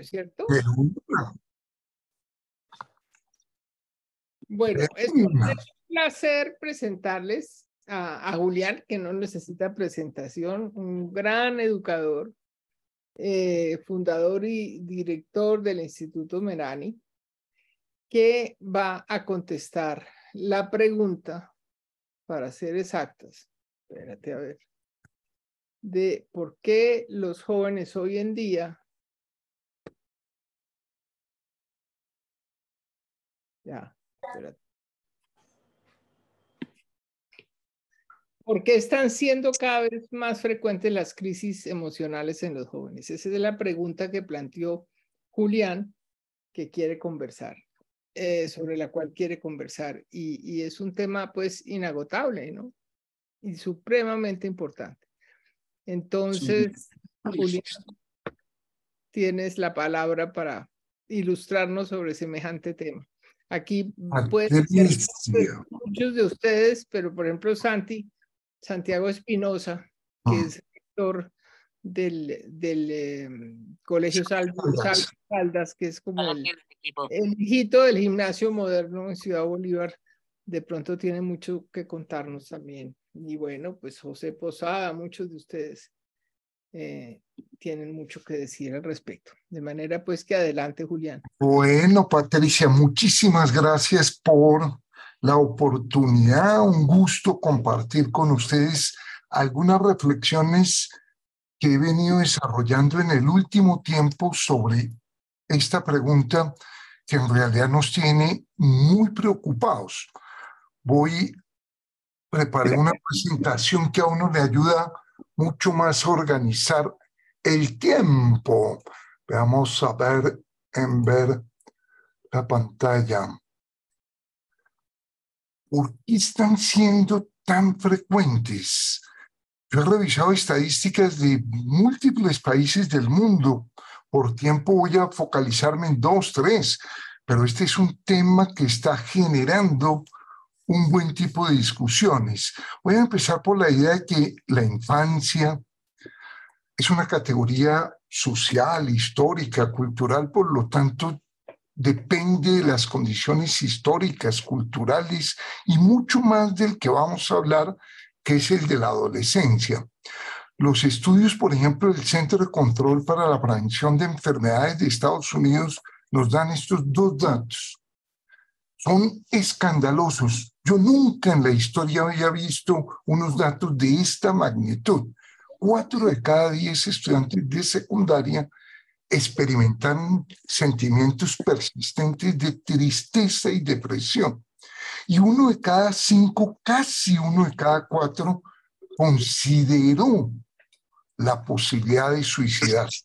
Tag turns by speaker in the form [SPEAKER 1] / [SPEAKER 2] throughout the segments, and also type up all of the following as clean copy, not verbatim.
[SPEAKER 1] es cierto?
[SPEAKER 2] De una,
[SPEAKER 1] Bueno,
[SPEAKER 2] de
[SPEAKER 1] es
[SPEAKER 2] una.
[SPEAKER 1] un placer presentarles a Julián, que no necesita presentación, un gran educador, fundador y director del Instituto Merani, que va a contestar la pregunta, para ser exactas, espérate a ver, de por qué los jóvenes hoy en día, ya, espérate, ¿por qué están siendo cada vez más frecuentes las crisis emocionales en los jóvenes? Esa es la pregunta que planteó Julián, que quiere conversar, sobre la cual quiere conversar. Y es un tema pues inagotable, ¿no? Y supremamente importante. Entonces, Julián, tienes la palabra para ilustrarnos sobre semejante tema. Aquí pueden ser
[SPEAKER 2] Patricia.
[SPEAKER 1] muchos de ustedes, pero por ejemplo Santiago Espinosa, que es rector del Colegio Caldas, que es como el hijito del gimnasio moderno en Ciudad Bolívar, de pronto tiene mucho que contarnos también. Y bueno, pues José Posada, muchos de ustedes tienen mucho que decir al respecto. De manera pues que adelante, Julián.
[SPEAKER 2] Bueno, Patricia, muchísimas gracias por la oportunidad. Un gusto compartir con ustedes algunas reflexiones que he venido desarrollando en el último tiempo sobre esta pregunta que en realidad nos tiene muy preocupados. Preparé una presentación que a uno le ayuda mucho más a organizar el tiempo. Vamos a ver la pantalla. ¿Por qué están siendo tan frecuentes? Yo he revisado estadísticas de múltiples países del mundo. Por tiempo voy a focalizarme en 2, 3, pero este es un tema que está generando un buen tipo de discusiones. Voy a empezar por la idea de que la infancia es una categoría social, histórica, cultural, por lo tanto depende de las condiciones históricas, culturales y mucho más del que vamos a hablar, que es el de la adolescencia. Los estudios, por ejemplo, del Centro de Control para la Prevención de Enfermedades de Estados Unidos nos dan estos 2 datos. Son escandalosos. Yo nunca en la historia había visto unos datos de esta magnitud. 4 de cada 10 estudiantes de secundaria experimentan sentimientos persistentes de tristeza y depresión. Y 1 de cada 5, casi 1 de cada 4, consideró la posibilidad de suicidarse.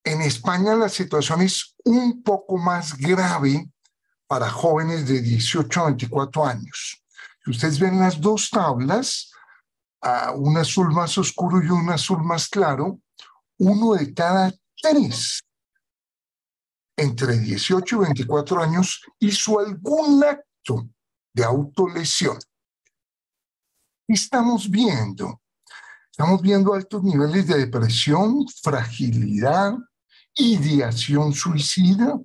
[SPEAKER 2] En España la situación es un poco más grave para jóvenes de 18 a 24 años. Si ustedes ven las 2 tablas, un azul más oscuro y un azul más claro, 1 de cada 3 entre 18 y 24 años hizo algún acto de autolesión. ¿Qué estamos viendo? Estamos viendo altos niveles de depresión, fragilidad, ideación suicida,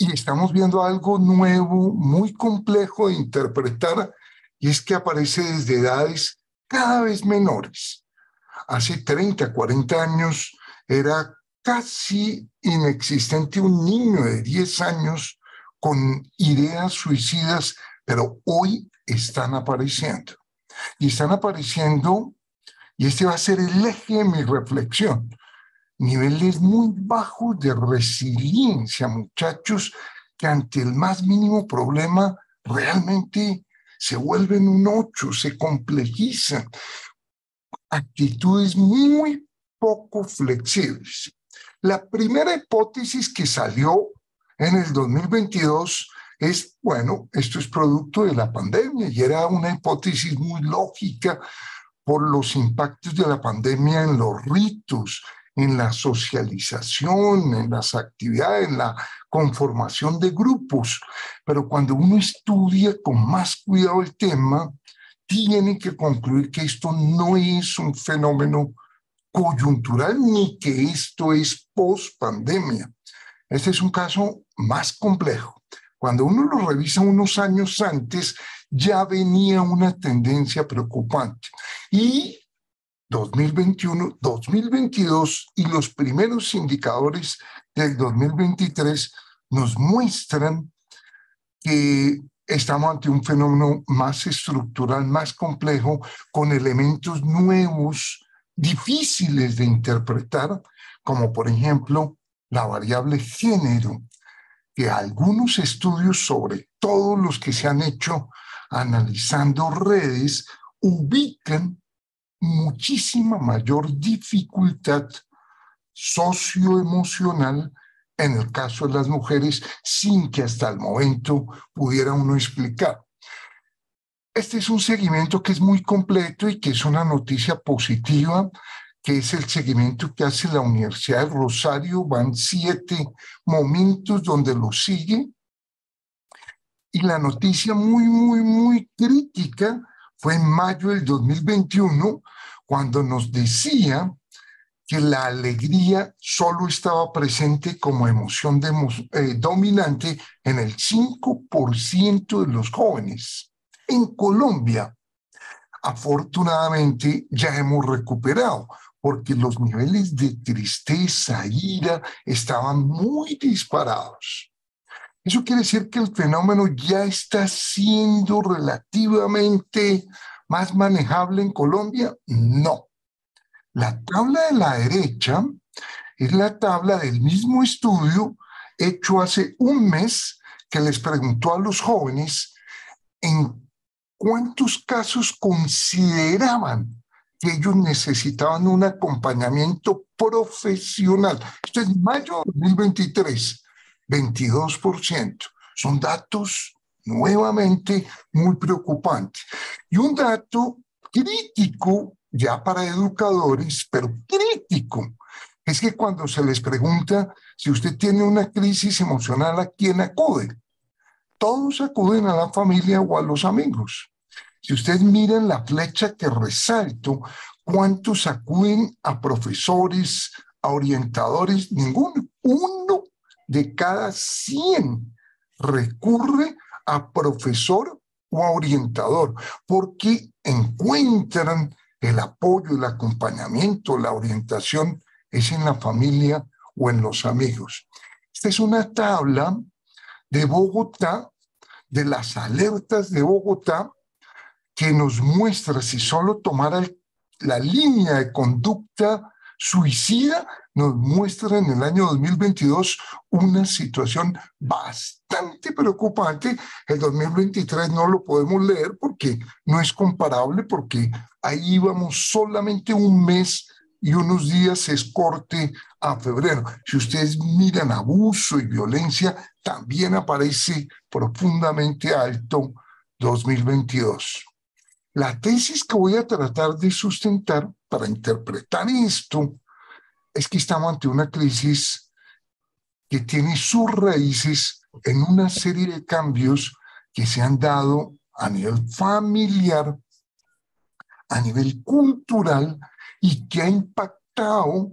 [SPEAKER 2] y estamos viendo algo nuevo, muy complejo de interpretar, y es que aparece desde edades cada vez menores. Hace 30, 40 años era casi inexistente un niño de 10 años con ideas suicidas, pero hoy están apareciendo. Y están apareciendo, y este va a ser el eje de mi reflexión, niveles muy bajos de resiliencia, muchachos, que ante el más mínimo problema realmente se vuelven un 8, se complejizan. Actitudes muy poco flexibles. La primera hipótesis que salió en el 2022 es, bueno, esto es producto de la pandemia, y era una hipótesis muy lógica por los impactos de la pandemia en los ritos, en la socialización, en las actividades, en la conformación de grupos. Pero cuando uno estudia con más cuidado el tema, tiene que concluir que esto no es un fenómeno coyuntural ni que esto es post-pandemia. Este es un caso más complejo. Cuando uno lo revisa unos años antes, ya venía una tendencia preocupante. Y 2021, 2022 y los primeros indicadores del 2023 nos muestran que estamos ante un fenómeno más estructural, más complejo, con elementos nuevos, difíciles de interpretar, como por ejemplo la variable género, que algunos estudios, sobre todo los que se han hecho analizando redes, ubican muchísima mayor dificultad socioemocional en el caso de las mujeres, sin que hasta el momento pudiera uno explicar. Este es un seguimiento que es muy completo y que es una noticia positiva, que es el seguimiento que hace la Universidad de Rosario. Van 7 momentos donde lo sigue. Y la noticia muy crítica fue en mayo del 2021, cuando nos decía que la alegría solo estaba presente como emoción dominante en el 5% de los jóvenes. En Colombia, afortunadamente, ya hemos recuperado, porque los niveles de tristeza, ira, estaban muy disparados. ¿Eso quiere decir que el fenómeno ya está siendo relativamente más manejable en Colombia? No. La tabla de la derecha es la tabla del mismo estudio hecho hace un mes, que les preguntó a los jóvenes en cuántos casos consideraban que ellos necesitaban un acompañamiento profesional. Esto es mayo de 2023, 22%. Son datos nuevamente muy preocupantes. Y un dato crítico ya para educadores, pero crítico, es que cuando se les pregunta si usted tiene una crisis emocional, ¿a quién acude? Todos acuden a la familia o a los amigos. Si ustedes miran la flecha que resalto, ¿cuántos acuden a profesores, a orientadores? Ninguno. 1 de cada 100 recurre a profesor o a orientador, porque encuentran el apoyo, el acompañamiento, la orientación es en la familia o en los amigos. Esta es una tabla de Bogotá, de las alertas de Bogotá, que nos muestra, si solo tomara la línea de conducta suicida, nos muestra en el año 2022 una situación bastante preocupante. El 2023 no lo podemos leer porque no es comparable, porque ahí íbamos solamente un mes y unos días, es corte a febrero. Si ustedes miran abuso y violencia, también aparece profundamente alto 2022. La tesis que voy a tratar de sustentar para interpretar esto es que estamos ante una crisis que tiene sus raíces en una serie de cambios que se han dado a nivel familiar, a nivel cultural, y que ha impactado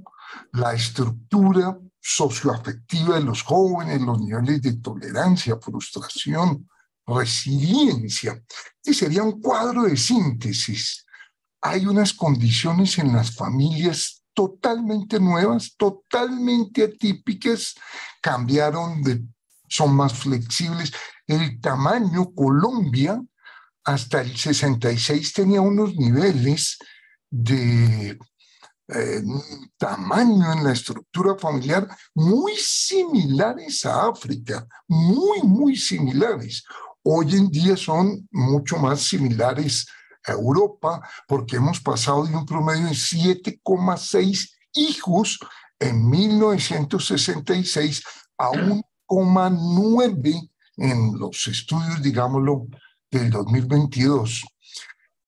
[SPEAKER 2] la estructura socioafectiva de los jóvenes, los niveles de tolerancia, frustración, resiliencia. Este sería un cuadro de síntesis. Hay unas condiciones en las familias totalmente nuevas, totalmente atípicas, son más flexibles. El tamaño, Colombia, hasta el 66 tenía unos niveles de tamaño en la estructura familiar muy similares a África, muy similares. Hoy en día son mucho más similares a Europa, porque hemos pasado de un promedio de 7,6 hijos en 1966 a 1,9 en los estudios, digámoslo, del 2022.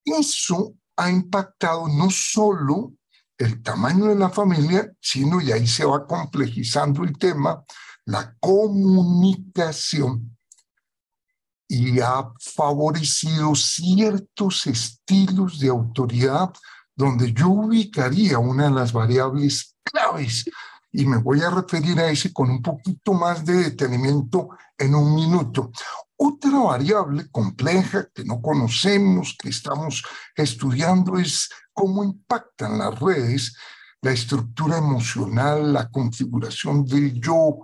[SPEAKER 2] Eso ha impactado no solo el tamaño de la familia, sino, y ahí se va complejizando el tema, la comunicación, y ha favorecido ciertos estilos de autoridad donde yo ubicaría una de las variables claves y me voy a referir a ese con un poquito más de detenimiento en un minuto. Otra variable compleja que no conocemos, que estamos estudiando, es cómo impactan las redes la estructura emocional, la configuración del yo.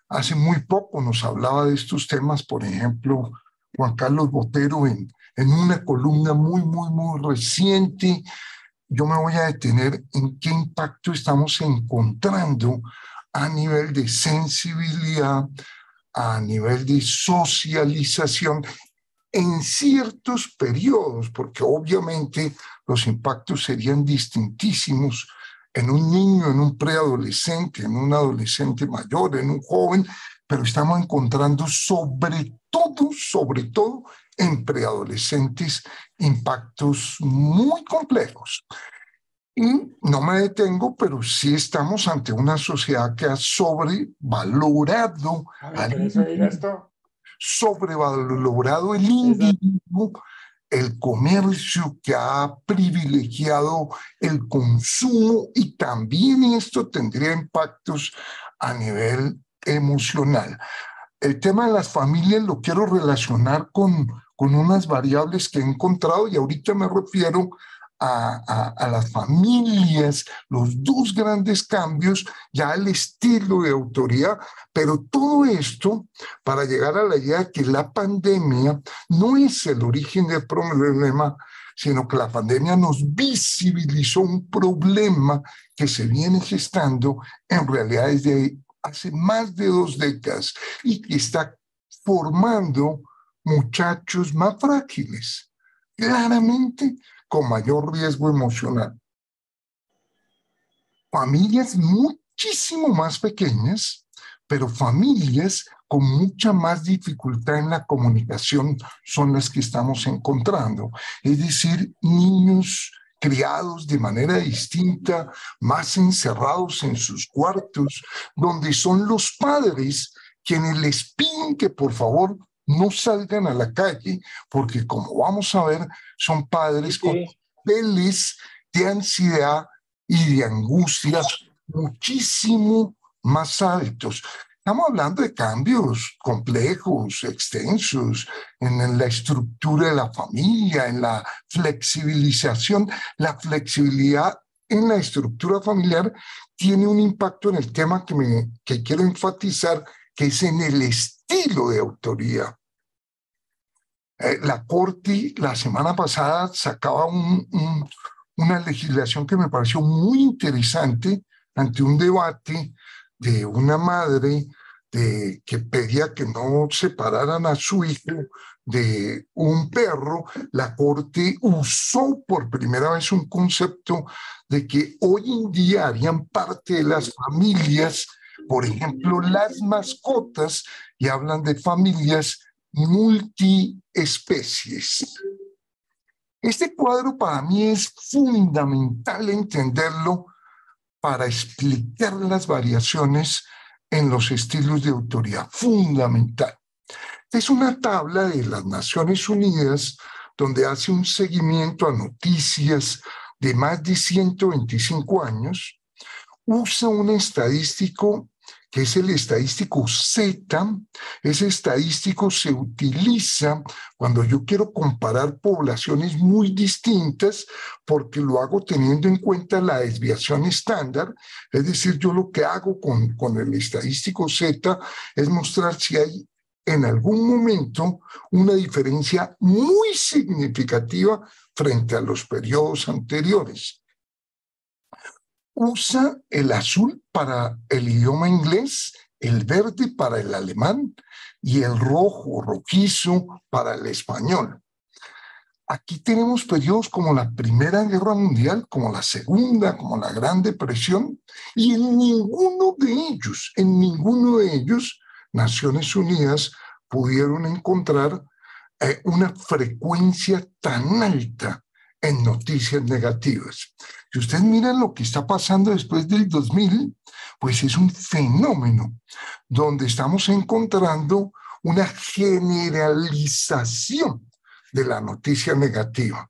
[SPEAKER 2] Hace muy poco nos hablaba de estos temas, por ejemplo, Juan Carlos Botero en una columna muy reciente. Yo me voy a detener en qué impacto estamos encontrando a nivel de sensibilidad, a nivel de socialización en ciertos periodos, porque obviamente los impactos serían distintísimos en un niño, en un preadolescente, en un adolescente mayor, en un joven, pero estamos encontrando sobre todo en preadolescentes, impactos muy complejos. Y no me detengo, pero sí estamos ante una sociedad que ha sobrevalorado al individuo, sobrevalorado el individuo, el comercio, que ha privilegiado el consumo, y también esto tendría impactos a nivel emocional. El tema de las familias lo quiero relacionar con unas variables que he encontrado, y ahorita me refiero a las familias, los dos grandes cambios, ya el estilo de autoridad, pero todo esto para llegar a la idea de que la pandemia no es el origen del problema, sino que la pandemia nos visibilizó un problema que se viene gestando en realidad desde hace más de 2 décadas y que está formando muchachos más frágiles, claramente con mayor riesgo emocional. Familias muchísimo más pequeñas, pero familias con mucha más dificultad en la comunicación son las que estamos encontrando. Es decir, niños criados de manera distinta, más encerrados en sus cuartos, donde son los padres quienes les piden que por favor no salgan a la calle, porque como vamos a ver, son padres con niveles de ansiedad y de angustia muchísimo más altos. Estamos hablando de cambios complejos, extensos, en la estructura de la familia, en la flexibilización. La flexibilidad en la estructura familiar tiene un impacto en el tema que quiero enfatizar, que es en el estilo de autoría. La Corte la semana pasada sacaba una legislación que me pareció muy interesante ante un debate de una madre que pedía que no separaran a su hijo de un perro. La Corte usó por primera vez un concepto de que hoy en día harían parte de las familias, por ejemplo, las mascotas, y hablan de familias multiespecies. Este cuadro para mí es fundamental entenderlo para explicar las variaciones en los estilos de autoridad. Fundamental. Es una tabla de las Naciones Unidas donde hace un seguimiento a noticias de más de 125 años. Usa un estadístico que es el estadístico Z. Ese estadístico se utiliza cuando yo quiero comparar poblaciones muy distintas, porque lo hago teniendo en cuenta la desviación estándar. Es decir, yo lo que hago con el estadístico Z es mostrar si hay en algún momento una diferencia muy significativa frente a los periodos anteriores. Usa el azul para el idioma inglés, el verde para el alemán y el rojizo para el español. Aquí tenemos periodos como la Primera Guerra Mundial, como la Segunda, como la Gran Depresión, y en ninguno de ellos, Naciones Unidas pudieron encontrar una frecuencia tan alta en noticias negativas. Si ustedes miran lo que está pasando después del 2000, pues es un fenómeno donde estamos encontrando una generalización de la noticia negativa.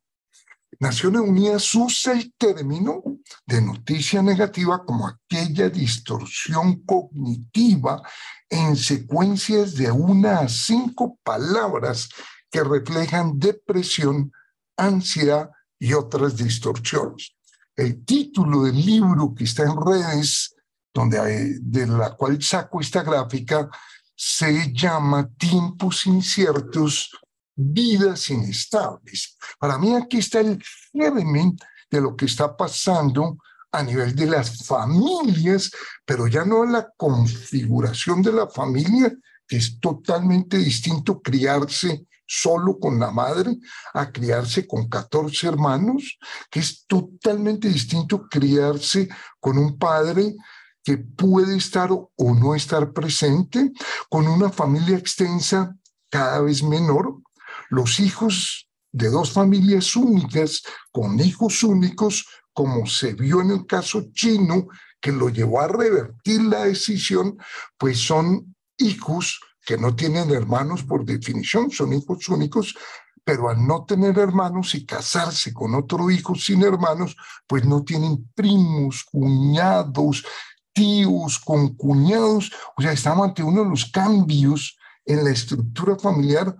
[SPEAKER 2] Naciones Unidas usa el término de noticia negativa como aquella distorsión cognitiva en secuencias de 1 a 5 palabras que reflejan depresión, ansiedad y otras distorsiones. El título del libro que está en redes, de la cual saco esta gráfica, se llama Tiempos inciertos, vidas inestables. Para mí aquí está el germen de lo que está pasando a nivel de las familias, pero ya no la configuración de la familia, que es totalmente distinto criarse solo con la madre a criarse con 14 hermanos, que es totalmente distinto criarse con un padre que puede estar o no estar presente, con una familia extensa cada vez menor, los hijos de 2 familias únicas, con hijos únicos, como se vio en el caso chino, que lo llevó a revertir la decisión, pues son hijos que no tienen hermanos por definición, son hijos únicos, pero al no tener hermanos y casarse con otro hijo sin hermanos, pues no tienen primos, cuñados, tíos, concuñados. O sea, estamos ante uno de los cambios en la estructura familiar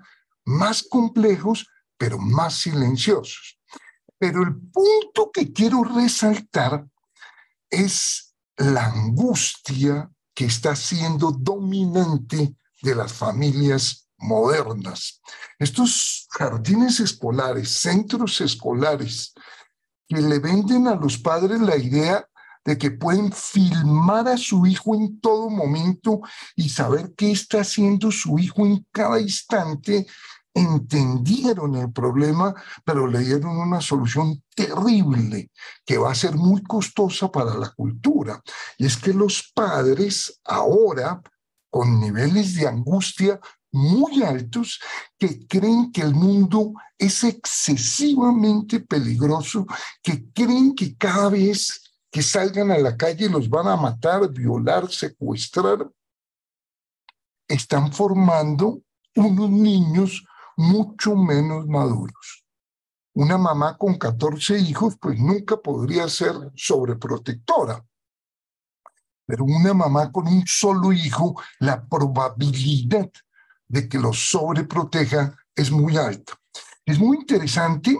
[SPEAKER 2] más complejos, pero más silenciosos. Pero el punto que quiero resaltar es la angustia que está siendo dominante de las familias modernas. Estos jardines escolares, centros escolares, que le venden a los padres la idea de que pueden filmar a su hijo en todo momento y saber qué está haciendo su hijo en cada instante, entendieron el problema, pero le dieron una solución terrible que va a ser muy costosa para la cultura. Y es que los padres ahora, con niveles de angustia muy altos, que creen que el mundo es excesivamente peligroso, que creen que cada vez que salgan a la calle los van a matar, violar, secuestrar, están formando unos niños mucho menos maduros. Una mamá con 14 hijos pues nunca podría ser sobreprotectora, pero una mamá con un solo hijo, la probabilidad de que los sobreproteja es muy alta. Es muy interesante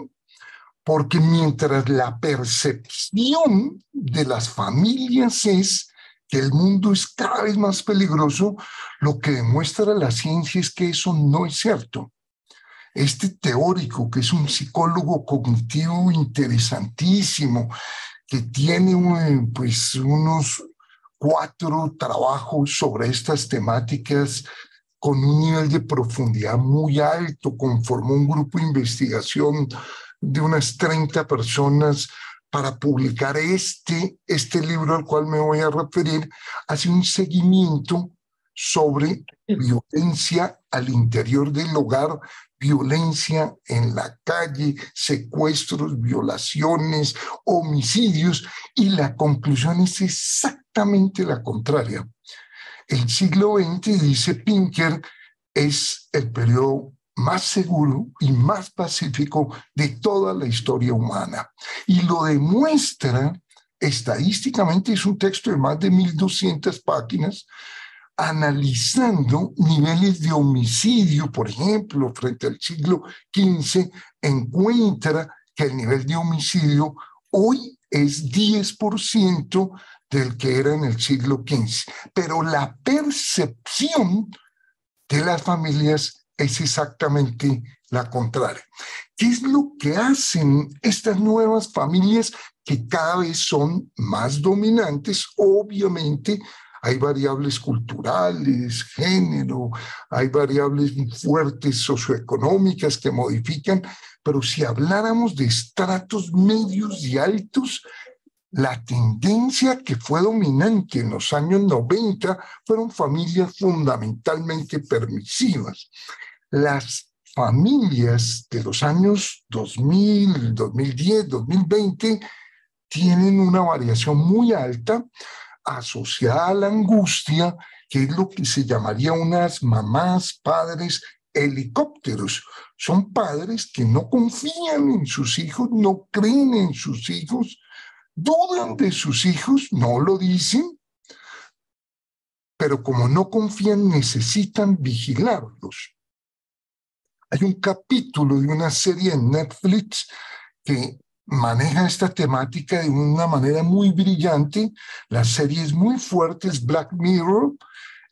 [SPEAKER 2] porque mientras la percepción de las familias es que el mundo es cada vez más peligroso, lo que demuestra la ciencia es que eso no es cierto. Este teórico, que es un psicólogo cognitivo interesantísimo, que tiene pues unos 4 trabajos sobre estas temáticas con un nivel de profundidad muy alto, conformó un grupo de investigación de unas 30 personas para publicar este libro al cual me voy a referir, hace un seguimiento sobre violencia al interior del hogar, violencia en la calle, secuestros, violaciones, homicidios, y la conclusión es exactamente la contraria. El siglo XX, dice Pinker, es el periodo más seguro y más pacífico de toda la historia humana. Y lo demuestra estadísticamente, es un texto de más de 1.200 páginas, analizando niveles de homicidio, por ejemplo, frente al siglo XV, encuentra que el nivel de homicidio hoy es 10% del que era en el siglo XV. Pero la percepción de las familias es exactamente la contraria. ¿Qué es lo que hacen estas nuevas familias que cada vez son más dominantes? Obviamente hay variables culturales, género, hay variables fuertes socioeconómicas que modifican, pero si habláramos de estratos medios y altos, la tendencia que fue dominante en los años 90 fueron familias fundamentalmente permisivas. Las familias de los años 2000, 2010, 2020 tienen una variación muy alta asociada a la angustia, que es lo que se llamaría unas mamás, padres helicópteros. Son padres que no confían en sus hijos, no creen en sus hijos, dudan de sus hijos, no lo dicen, pero como no confían, necesitan vigilarlos. Hay un capítulo de una serie en Netflix que maneja esta temática de una manera muy brillante. La serie es muy fuerte, es Black Mirror.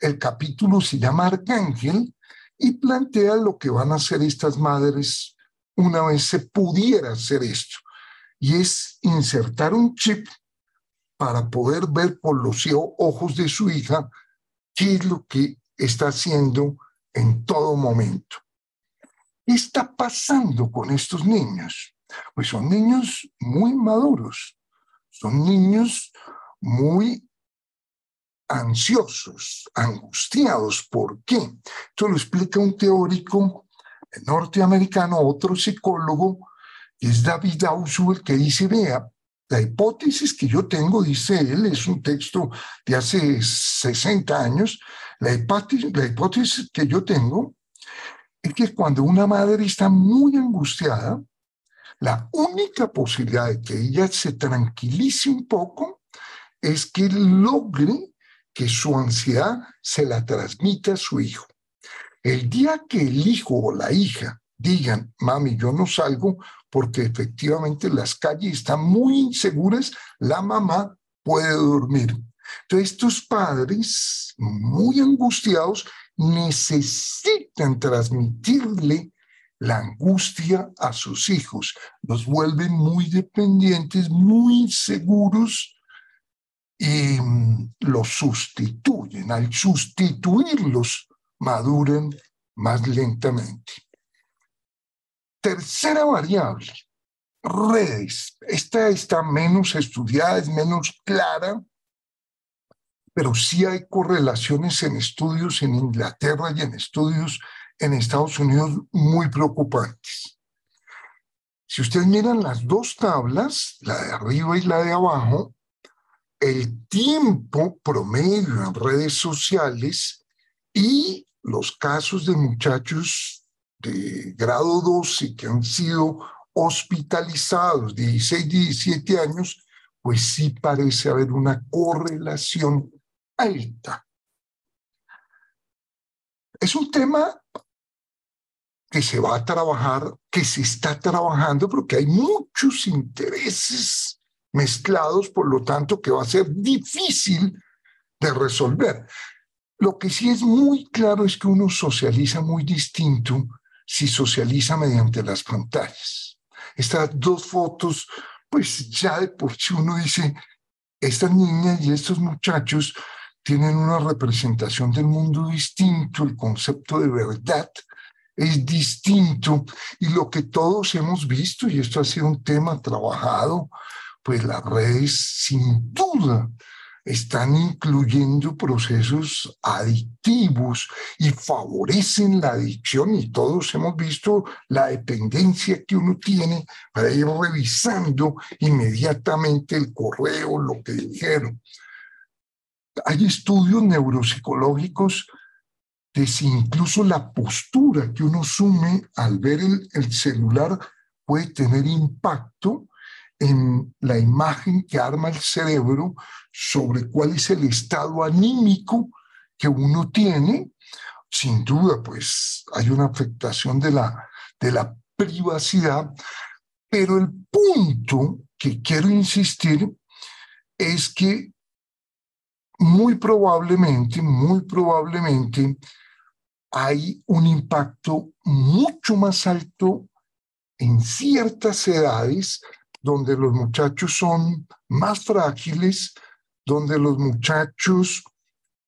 [SPEAKER 2] El capítulo se llama Arcángel y plantea lo que van a hacer estas madres una vez se pudiera hacer esto. Y es insertar un chip para poder ver por los ojos de su hija qué es lo que está haciendo en todo momento. ¿Qué está pasando con estos niños? Pues son niños muy maduros, son niños muy ansiosos, angustiados. ¿Por qué? Esto lo explica un teórico norteamericano, otro psicólogo, que es David Ausubel, que dice, vea, la hipótesis que yo tengo, dice él, es un texto de hace 60 años, la hipótesis que yo tengo es que cuando una madre está muy angustiada, la única posibilidad de que ella se tranquilice un poco es que logre que su ansiedad se la transmita a su hijo. El día que el hijo o la hija digan, mami, yo no salgo porque efectivamente las calles están muy inseguras, la mamá puede dormir. Entonces estos padres muy angustiados necesitan transmitirle la angustia a sus hijos. Los vuelven muy dependientes, muy inseguros y los sustituyen. Al sustituirlos, maduran más lentamente. Tercera variable, redes. Esta está menos estudiada, es menos clara, pero sí hay correlaciones en estudios en Inglaterra y en estudios en Estados Unidos muy preocupantes. Si ustedes miran las dos tablas, la de arriba y la de abajo, el tiempo promedio en redes sociales y los casos de muchachos de grado 12 que han sido hospitalizados, 16, 17 años, pues sí parece haber una correlación alta. Es un tema que se va a trabajar, que se está trabajando, porque hay muchos intereses mezclados, por lo tanto, que va a ser difícil de resolver. Lo que sí es muy claro es que uno socializa muy distinto si socializa mediante las pantallas. Estas dos fotos, pues ya de por sí uno dice, estas niñas y estos muchachos tienen una representación del mundo distinto, el concepto de verdad es distinto, y lo que todos hemos visto, y esto ha sido un tema trabajado, pues las redes sin duda están incluyendo procesos adictivos y favorecen la adicción, y todos hemos visto la dependencia que uno tiene para ir revisando inmediatamente el correo, lo que dijeron. Hay estudios neuropsicológicos de si incluso la postura que uno asume al ver el celular puede tener impacto en la imagen que arma el cerebro sobre cuál es el estado anímico que uno tiene. Sin duda, pues hay una afectación de la privacidad, pero el punto que quiero insistir es que muy probablemente hay un impacto mucho más alto en ciertas edades donde los muchachos son más frágiles, donde los muchachos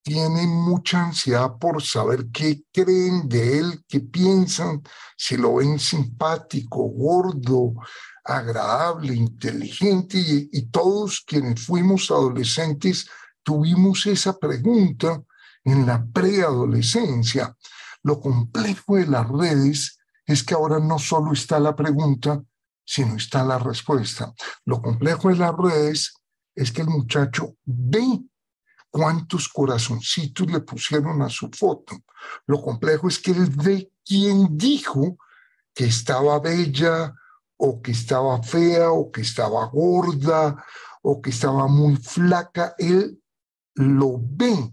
[SPEAKER 2] tienen mucha ansiedad por saber qué creen de él, qué piensan, si lo ven simpático, gordo, agradable, inteligente, y todos quienes fuimos adolescentes tuvimos esa pregunta en la preadolescencia. Lo complejo de las redes es que ahora no solo está la pregunta, sino está la respuesta. Lo complejo de las redes es que el muchacho ve cuántos corazoncitos le pusieron a su foto. Lo complejo es que él ve quién dijo que estaba bella, o que estaba fea, o que estaba gorda, o que estaba muy flaca. Él lo ve.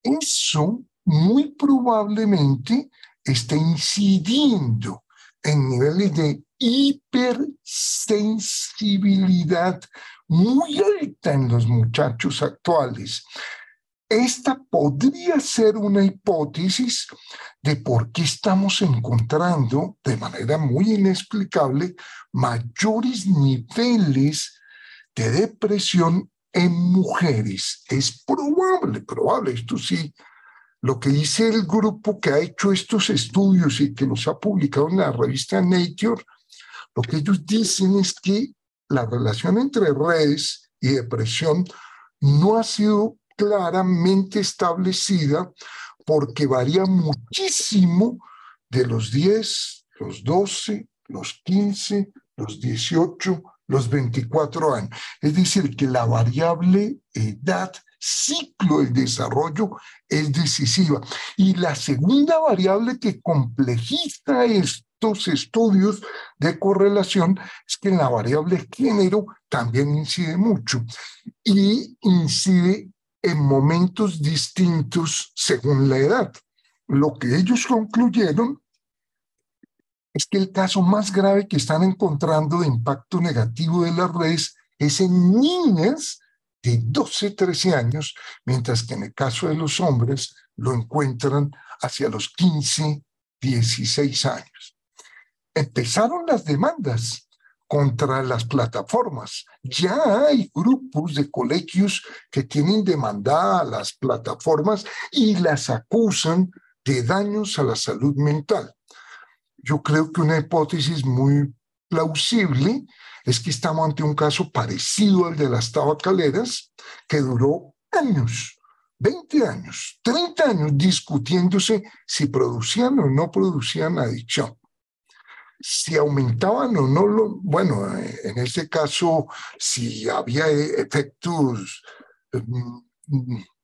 [SPEAKER 2] Eso muy probablemente está incidiendo en niveles de hipersensibilidad muy alta en los muchachos actuales. Esta podría ser una hipótesis de por qué estamos encontrando de manera muy inexplicable mayores niveles de depresión en mujeres. Es probable, esto sí. Lo que dice el grupo que ha hecho estos estudios y que los ha publicado en la revista Nature, lo que ellos dicen es que la relación entre redes y depresión no ha sido claramente establecida porque varía muchísimo de los 10, los 12, los 15, los 18, los 24 años. Es decir, que la variable edad, ciclo del desarrollo es decisiva. Y la segunda variable que complejiza estos estudios de correlación es que en la variable género también incide mucho y incide en momentos distintos según la edad. Lo que ellos concluyeron es que el caso más grave que están encontrando de impacto negativo de las redes es en niñas de 12, 13 años, mientras que en el caso de los hombres lo encuentran hacia los 15, 16 años. Empezaron las demandas contra las plataformas. Ya hay grupos de colegios que tienen demandada a las plataformas y las acusan de daños a la salud mental. Yo creo que una hipótesis muy plausible es que estamos ante un caso parecido al de las tabacaleras, que duró años, 20 años, 30 años discutiéndose si producían o no producían adicción. Si aumentaban o no, bueno, en este caso, si había efectos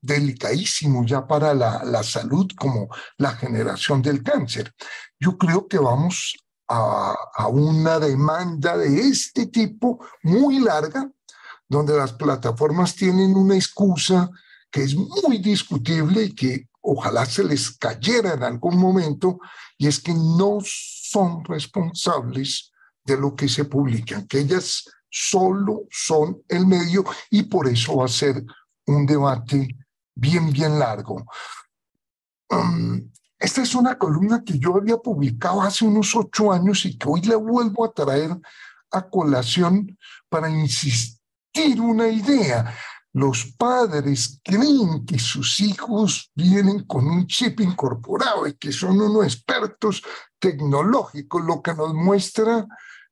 [SPEAKER 2] delicadísimos ya para la salud, como la generación del cáncer. Yo creo que vamos a una demanda de este tipo muy larga, donde las plataformas tienen una excusa que es muy discutible y que ojalá se les cayera en algún momento, y es que no son responsables de lo que se publican, que ellas solo son el medio, y por eso va a ser un debate bien largo. Esta es una columna que yo había publicado hace unos 8 años y que hoy la vuelvo a traer a colación para insistir una idea. Los padres creen que sus hijos vienen con un chip incorporado y que son unos expertos tecnológicos, lo que nos muestra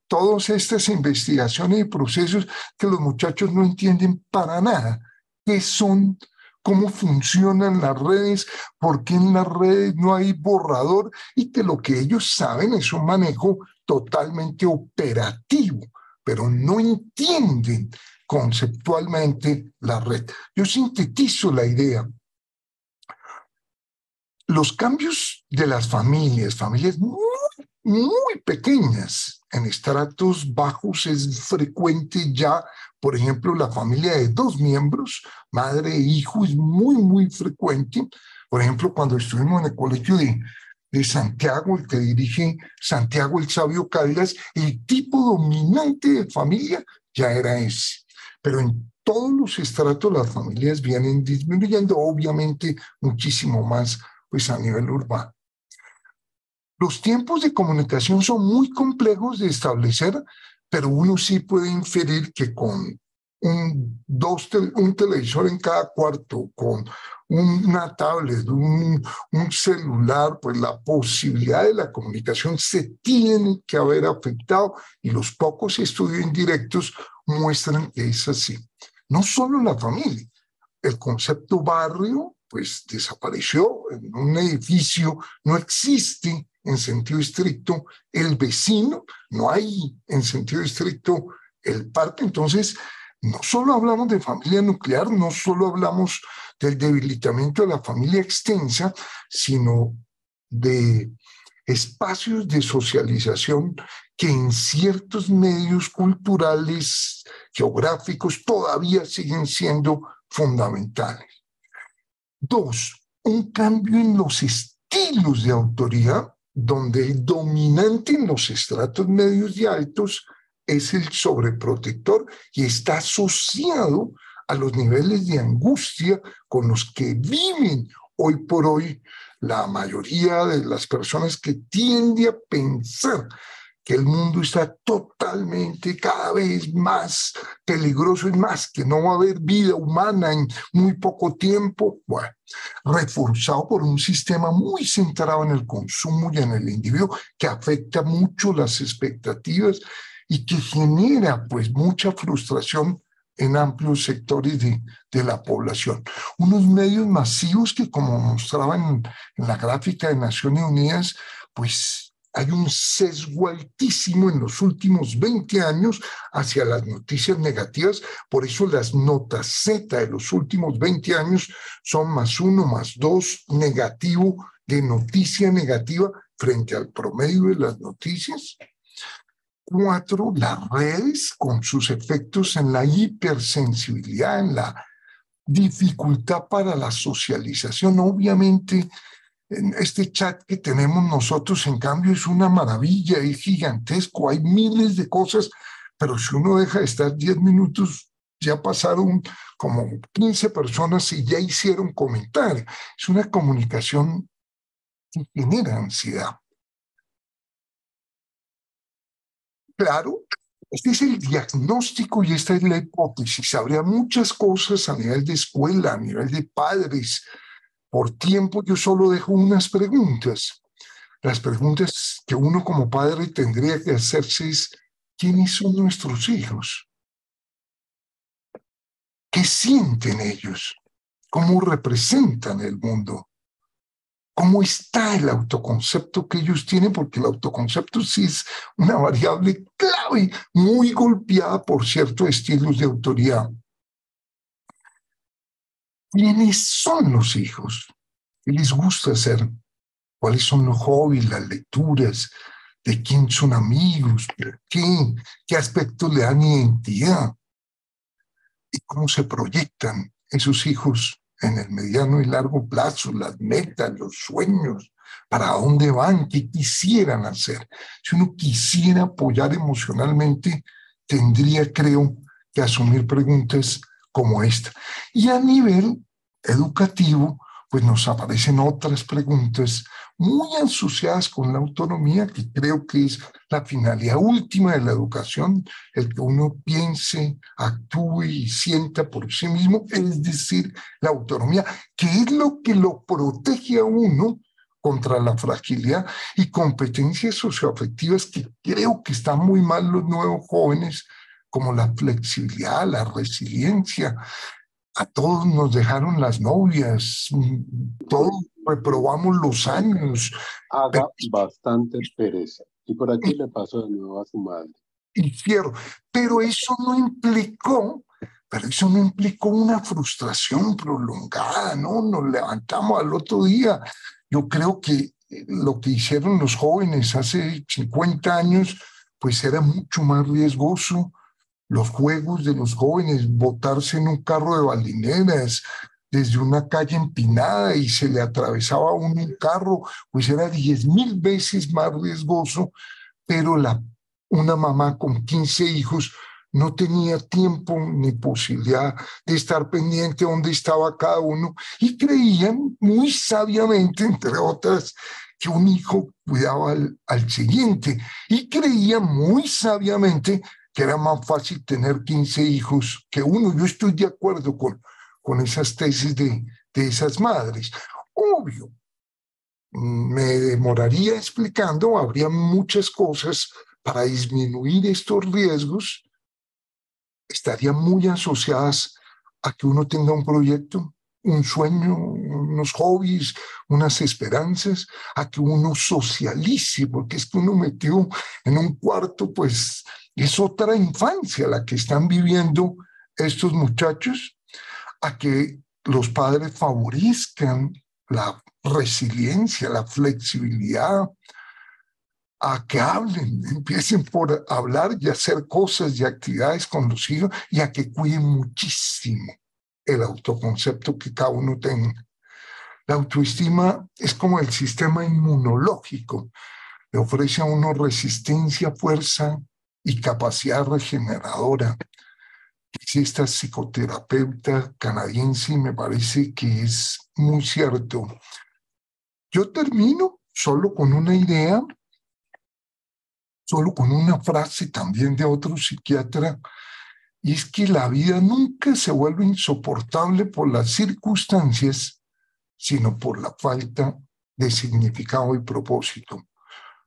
[SPEAKER 2] todas estas investigaciones y procesos que los muchachos no entienden para nada. ¿Qué son? ¿Cómo funcionan las redes? ¿Por qué en las redes no hay borrador? Y que lo que ellos saben es un manejo totalmente operativo, pero no entienden conceptualmente la red. Yo sintetizo la idea. Los cambios de las familias muy pequeñas, en estratos bajos es frecuente ya, por ejemplo, la familia de 2 miembros, madre e hijo, es muy frecuente. Por ejemplo, cuando estuvimos en el colegio de Santiago, el que dirige Santiago el Sabio Caldas, el tipo dominante de familia ya era ese. Pero en todos los estratos las familias vienen disminuyendo, obviamente muchísimo más pues a nivel urbano. Los tiempos de comunicación son muy complejos de establecer, pero uno sí puede inferir que con un televisor en cada cuarto, con una tablet, un celular, pues la posibilidad de la comunicación se tiene que haber afectado, y los pocos estudios indirectos muestran que es así. No solo la familia, el concepto barrio pues desapareció. En un edificio no existe en sentido estricto el vecino, no hay en sentido estricto el parque. Entonces no solo hablamos de familia nuclear, no solo hablamos del debilitamiento de la familia extensa, sino de espacios de socialización que en ciertos medios culturales, geográficos, todavía siguen siendo fundamentales. Dos, un cambio en los estilos de autoría, donde el dominante en los estratos medios y altos es el sobreprotector y está asociado a los niveles de angustia con los que viven hoy por hoy la mayoría de las personas, que tiende a pensar que el mundo está totalmente cada vez más peligroso y más, que no va a haber vida humana en muy poco tiempo. Bueno, reforzado por un sistema muy centrado en el consumo y en el individuo, que afecta mucho las expectativas y que genera pues mucha frustración en amplios sectores de la población. Unos medios masivos que, como mostraban en la gráfica de Naciones Unidas, pues hay un sesgo altísimo en los últimos 20 años hacia las noticias negativas. Por eso las notas Z de los últimos 20 años son +1, +2 negativo, de noticia negativa frente al promedio de las noticias. 4, las redes con sus efectos en la hipersensibilidad, en la dificultad para la socialización. Obviamente, en este chat que tenemos nosotros, en cambio, es una maravilla, es gigantesco, hay miles de cosas, pero si uno deja de estar 10 minutos, ya pasaron como 15 personas y ya hicieron comentarios. Es una comunicación que genera ansiedad. Claro, este es el diagnóstico y esta es la hipótesis. Habría muchas cosas a nivel de escuela, a nivel de padres. Por tiempo yo solo dejo unas preguntas. Las preguntas que uno como padre tendría que hacerse es: ¿quiénes son nuestros hijos? ¿Qué sienten ellos? ¿Cómo representan el mundo? ¿Cómo está el autoconcepto que ellos tienen? Porque el autoconcepto sí es una variable clave, muy golpeada por ciertos estilos de autoridad. ¿Quiénes son los hijos? ¿Qué les gusta hacer? ¿Cuáles son los hobbies, las lecturas? ¿De quién son amigos? ¿Por qué? ¿Qué aspectos le dan identidad? ¿Y cómo se proyectan esos hijos en el mediano y largo plazo? Las metas, los sueños, ¿para dónde van? ¿Qué quisieran hacer? Si uno quisiera apoyar emocionalmente, tendría, creo, que asumir preguntas como esta. Y a nivel educativo, pues nos aparecen otras preguntas muy asociadas con la autonomía, que creo que es la finalidad última de la educación, el que uno piense, actúe y sienta por sí mismo, es decir, la autonomía, que es lo que lo protege a uno contra la fragilidad y competencias socioafectivas que creo que están muy mal los nuevos jóvenes, como la flexibilidad, la resiliencia. A todos nos dejaron las novias, todos reprobamos los años.
[SPEAKER 3] Haga bastante pereza. Y por aquí le paso de nuevo a su madre.
[SPEAKER 2] Y cierro. Pero eso no implicó una frustración prolongada, ¿no? Nos levantamos al otro día. Yo creo que lo que hicieron los jóvenes hace 50 años, pues era mucho más riesgoso. Los juegos de los jóvenes, botarse en un carro de balineras desde una calle empinada y se le atravesaba a uno un carro, pues era 10.000 veces más riesgoso, pero una mamá con 15 hijos no tenía tiempo ni posibilidad de estar pendiente de dónde estaba cada uno, y creían muy sabiamente, entre otras, que un hijo cuidaba al siguiente, y creían muy sabiamente que era más fácil tener 15 hijos que uno. Yo estoy de acuerdo con esas tesis de esas madres. Obvio, me demoraría explicando, habría muchas cosas para disminuir estos riesgos, estarían muy asociadas a que uno tenga un proyecto, un sueño, unos hobbies, unas esperanzas, a que uno socialice, porque es que uno metido en un cuarto, pues es otra infancia la que están viviendo estos muchachos a que los padres favorezcan la resiliencia, la flexibilidad, a que hablen, empiecen por hablar y hacer cosas y actividades con los hijos y a que cuiden muchísimo el autoconcepto que cada uno tenga. La autoestima es como el sistema inmunológico, le ofrece a uno resistencia, fuerza y capacidad regeneradora. Esta psicoterapeuta canadiense me parece que es muy cierto. Yo termino solo con una idea, solo con una frase también de otro psiquiatra, y es que la vida nunca se vuelve insoportable por las circunstancias, sino por la falta de significado y propósito.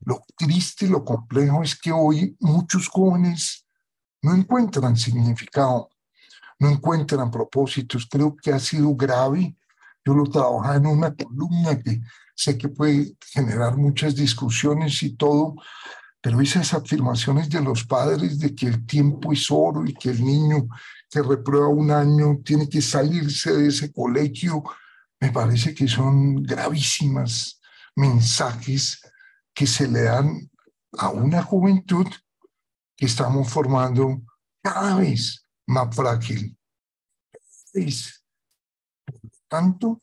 [SPEAKER 2] Lo triste y lo complejo es que hoy muchos jóvenes no encuentran significado, no encuentran propósitos. Creo que ha sido grave. Yo lo trabajaba en una columna que sé que puede generar muchas discusiones y todo, pero esas afirmaciones de los padres de que el tiempo es oro y que el niño que reprueba un año tiene que salirse de ese colegio, me parece que son gravísimas mensajes que se le dan a una juventud que estamos formando cada vez más frágil, tanto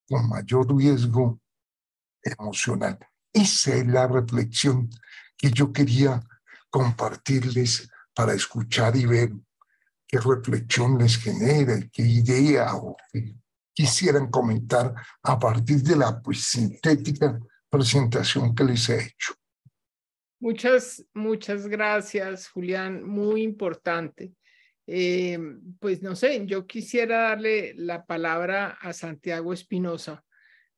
[SPEAKER 2] con mayor riesgo emocional. Esa es la reflexión que yo quería compartirles para escuchar y ver qué reflexión les genera, qué idea o qué quisieran comentar a partir de la sintética presentación que les he hecho.
[SPEAKER 1] Muchas gracias, Julián. Muy importante. Pues no sé, yo quisiera darle la palabra a Santiago Espinosa,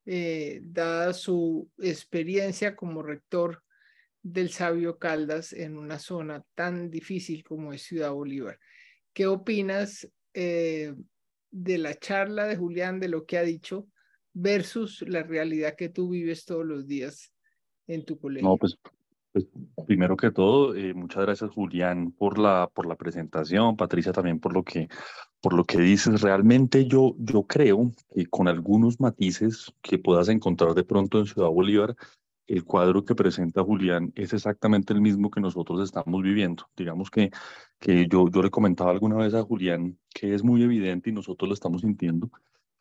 [SPEAKER 1] dada su experiencia como rector del Sabio Caldas en una zona tan difícil como es Ciudad Bolívar. ¿Qué opinas de la charla de Julián, de lo que ha dicho, versus la realidad que tú vives todos los días en tu
[SPEAKER 4] No,
[SPEAKER 1] colegio?
[SPEAKER 4] pues, primero que todo, muchas gracias Julián por la presentación, Patricia también por lo que dices. Realmente yo creo que con algunos matices que puedas encontrar de pronto en Ciudad Bolívar, el cuadro que presenta Julián es exactamente el mismo que nosotros estamos viviendo. Digamos que yo le comentaba alguna vez a Julián que es muy evidente y nosotros lo estamos sintiendo,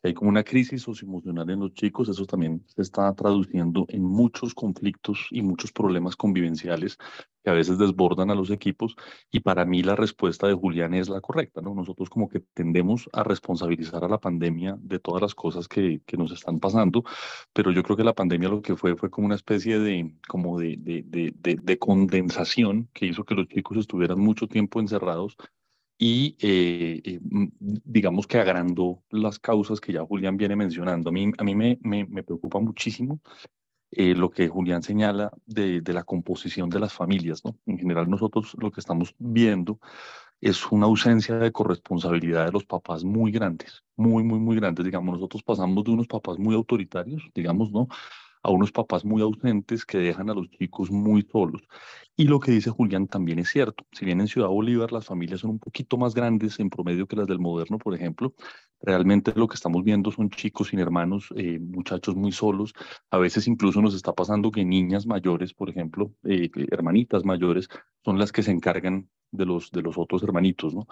[SPEAKER 4] que hay como una crisis socioemocional en los chicos. Eso también se está traduciendo en muchos conflictos y muchos problemas convivenciales que a veces desbordan a los equipos. Y para mí la respuesta de Julián es la correcta, ¿no? Nosotros como que tendemos a responsabilizar a la pandemia de todas las cosas que nos están pasando, pero yo creo que la pandemia lo que fue como una especie de condensación que hizo que los chicos estuvieran mucho tiempo encerrados y digamos que agrandó las causas que ya Julián viene mencionando. A mí me preocupa muchísimo lo que Julián señala de la composición de las familias, ¿no? En general nosotros lo que estamos viendo es una ausencia de corresponsabilidad de los papás muy grandes, muy grandes. Digamos, nosotros pasamos de unos papás muy autoritarios, digamos, ¿no? A unos papás muy ausentes que dejan a los chicos muy solos. Y lo que dice Julián también es cierto. Si bien en Ciudad Bolívar las familias son un poquito más grandes en promedio que las del Moderno, por ejemplo, realmente lo que estamos viendo son chicos sin hermanos, muchachos muy solos. A veces incluso nos está pasando que niñas mayores, por ejemplo, hermanitas mayores, son las que se encargan de los otros hermanitos, ¿no?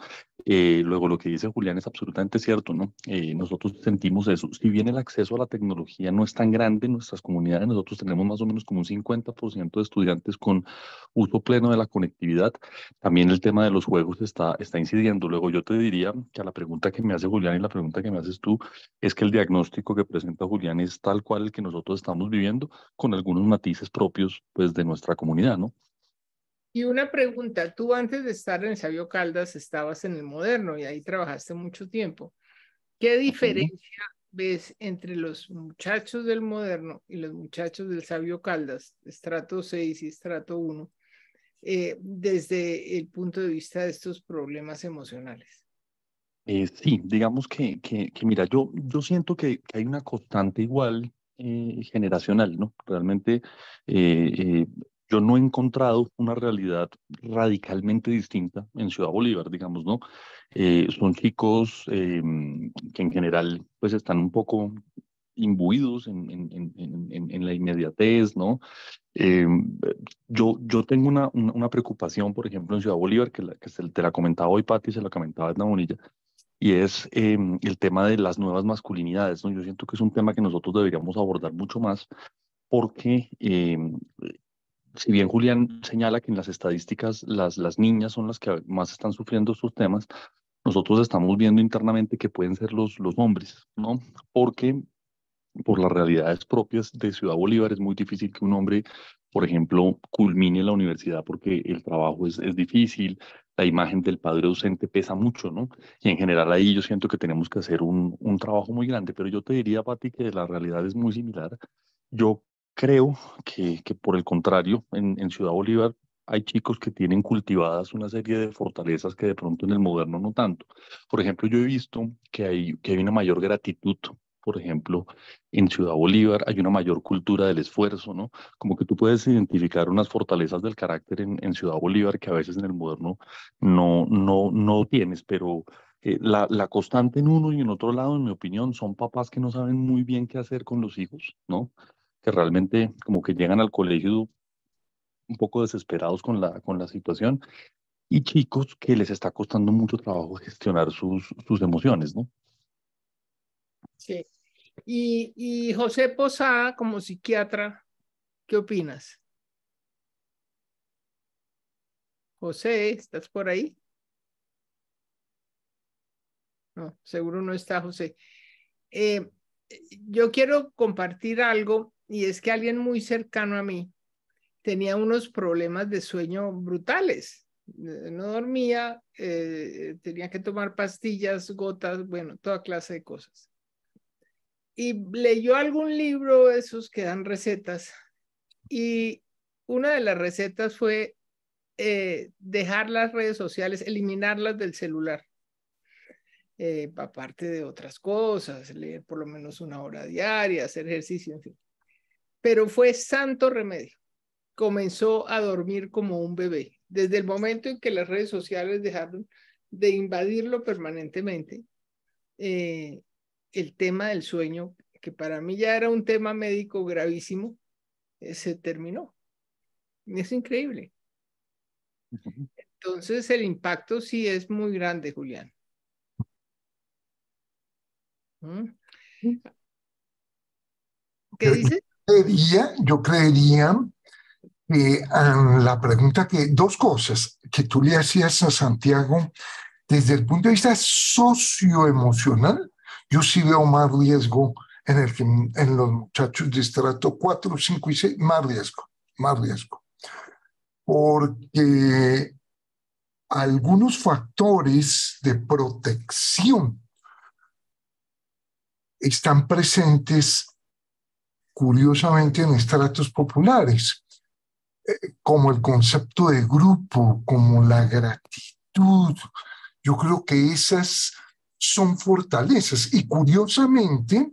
[SPEAKER 4] Luego lo que dice Julián es absolutamente cierto, ¿no? Nosotros sentimos eso. Si bien el acceso a la tecnología no es tan grande en nuestras comunidades, nosotros tenemos más o menos como un 50% de estudiantes con uso pleno de la conectividad. También el tema de los juegos está incidiendo. Luego yo te diría que a la pregunta que me hace Julián y la pregunta que me haces tú es que el diagnóstico que presenta Julián es tal cual el que nosotros estamos viviendo, con algunos matices propios, pues, de nuestra comunidad, ¿no?
[SPEAKER 1] Y una pregunta, tú antes de estar en el Sabio Caldas estabas en el Moderno y ahí trabajaste mucho tiempo. ¿Qué
[SPEAKER 4] Ujú.
[SPEAKER 1] diferencia ves entre los muchachos del Moderno y los muchachos del Sabio Caldas, estrato 6 y estrato 1, desde el punto de vista de estos problemas emocionales?
[SPEAKER 4] Sí, digamos que mira, yo siento que hay una constante igual generacional, ¿no? Realmente, yo no he encontrado una realidad radicalmente distinta en Ciudad Bolívar, digamos, ¿no? Son chicos que en general pues están un poco imbuidos en la inmediatez, ¿no? Eh, yo tengo una preocupación, por ejemplo, en Ciudad Bolívar, te la comentaba hoy, Pati, se la comentaba Edna Bonilla, y es el tema de las nuevas masculinidades, ¿no? Yo siento que es un tema que nosotros deberíamos abordar mucho más, porque si bien Julián señala que en las estadísticas las niñas son las que más están sufriendo estos temas, nosotros estamos viendo internamente que pueden ser los hombres, ¿no? Porque por las realidades propias de Ciudad Bolívar es muy difícil que un hombre, por ejemplo, culmine la universidad porque el trabajo es difícil, la imagen del padre ausente pesa mucho, ¿no? Y en general ahí yo siento que tenemos que hacer un trabajo muy grande, pero yo te diría, Pati, que la realidad es muy similar. Yo creo que por el contrario, en Ciudad Bolívar hay chicos que tienen cultivadas una serie de fortalezas que de pronto en el moderno no tanto. Por ejemplo, yo he visto que hay una mayor gratitud, por ejemplo, en Ciudad Bolívar hay una mayor cultura del esfuerzo, ¿no? Como que tú puedes identificar unas fortalezas del carácter en Ciudad Bolívar que a veces en el moderno no tienes, pero la constante en uno y en otro lado, en mi opinión, son papás que no saben muy bien qué hacer con los hijos, ¿no? Que realmente como que llegan al colegio un poco desesperados con la situación y chicos que les está costando mucho trabajo gestionar sus emociones, ¿no?
[SPEAKER 1] Sí. Y José Posada, como psiquiatra, ¿qué opinas? José, ¿estás por ahí? No, seguro no está José. Eh, yo quiero compartir algo y es que alguien muy cercano a mí tenía unos problemas de sueño brutales. No dormía, tenía que tomar pastillas, gotas, bueno, toda clase de cosas. Y leyó algún libro de esos que dan recetas y una de las recetas fue dejar las redes sociales, eliminarlas del celular. Aparte de otras cosas, leer por lo menos 1 hora diaria, hacer ejercicio, en fin. Pero fue santo remedio. Comenzó a dormir como un bebé. Desde el momento en que las redes sociales dejaron de invadirlo permanentemente, el tema del sueño, que para mí ya era un tema médico gravísimo, se terminó. Es increíble. Entonces el impacto sí es muy grande, Julián. ¿Mm? ¿Qué
[SPEAKER 2] Yo,
[SPEAKER 1] dices?
[SPEAKER 2] yo creería que la pregunta que, dos cosas que tú le hacías a Santiago, desde el punto de vista socioemocional, yo sí veo más riesgo en los muchachos de estrato 4, 5 y 6, más riesgo, porque algunos factores de protección están presentes curiosamente en estratos populares, como el concepto de grupo, como la gratitud. Yo creo que esas son fortalezas y curiosamente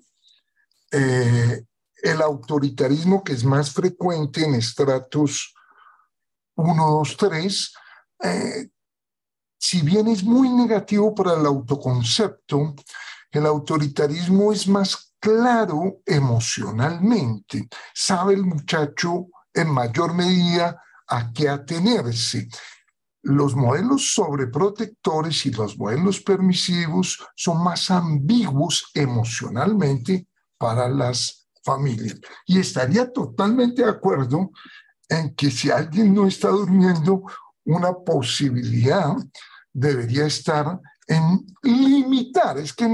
[SPEAKER 2] el autoritarismo que es más frecuente en estratos 1, 2, 3, si bien es muy negativo para el autoconcepto, el autoritarismo es más claro emocionalmente. Sabe el muchacho en mayor medida a qué atenerse. Los modelos sobreprotectores y los modelos permisivos son más ambiguos emocionalmente para las familias. Y estaría totalmente de acuerdo en que si alguien no está durmiendo, una posibilidad debería estar en limitar, es que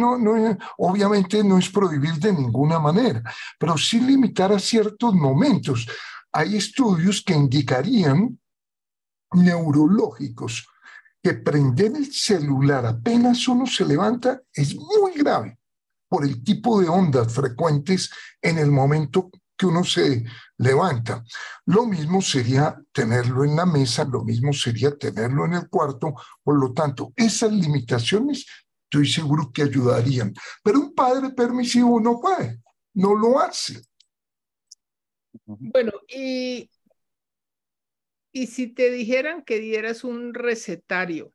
[SPEAKER 2] obviamente no es prohibir de ninguna manera, pero sí limitar a ciertos momentos. Hay estudios que indicarían neurológicos que prender el celular apenas uno se levanta es muy grave por el tipo de ondas frecuentes en el momento que uno se levanta. Lo mismo sería tenerlo en la mesa, lo mismo sería tenerlo en el cuarto. Por lo tanto, esas limitaciones estoy seguro que ayudarían. Pero un padre permisivo no puede, no lo hace.
[SPEAKER 1] Bueno, y Y si te dijeran que dieras un recetario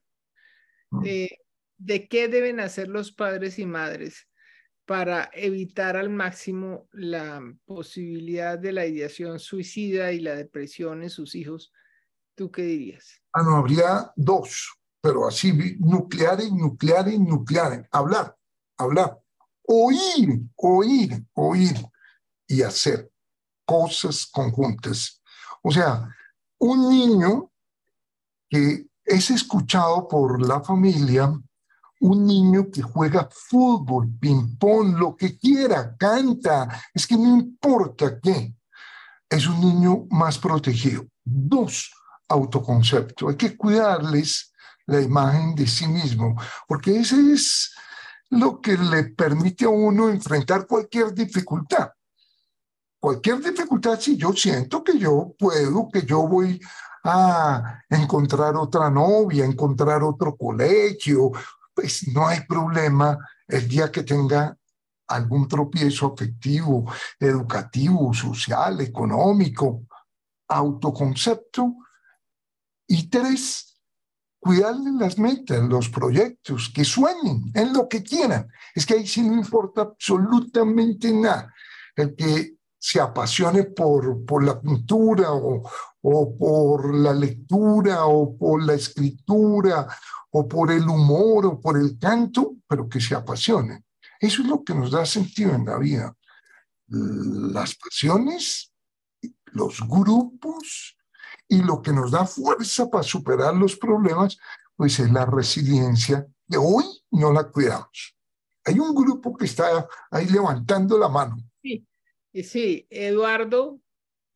[SPEAKER 1] de qué deben hacer los padres y madres para evitar al máximo la posibilidad de la ideación suicida y la depresión en sus hijos, ¿tú qué dirías?
[SPEAKER 2] Ah, no, habría dos, pero así nucleares, nucleares, nucleares. Hablar, hablar, oír y hacer cosas conjuntas. O sea, un niño que es escuchado por la familia, un niño que juega fútbol, ping-pong, lo que quiera, canta, es que no importa qué, es un niño más protegido. Dos, autoconcepto. Hay que cuidarles la imagen de sí mismo, porque ese es lo que le permite a uno enfrentar cualquier dificultad. Cualquier dificultad, si yo siento que yo puedo, que yo voy a encontrar otra novia, encontrar otro colegio, pues no hay problema el día que tenga algún tropiezo afectivo, educativo, social, económico, autoconcepto. Y tres, cuidarle las metas, los proyectos, que sueñen en lo que quieran. Es que ahí sí no importa absolutamente nada. El que se apasione por la pintura o por la lectura o por la escritura o por el humor o por el canto, pero que se apasione. Eso es lo que nos da sentido en la vida. Las pasiones, los grupos y lo que nos da fuerza para superar los problemas, pues es la resiliencia, que hoy no la cuidamos. Hay un grupo que está ahí levantando la mano.
[SPEAKER 1] Sí, y sí, Eduardo,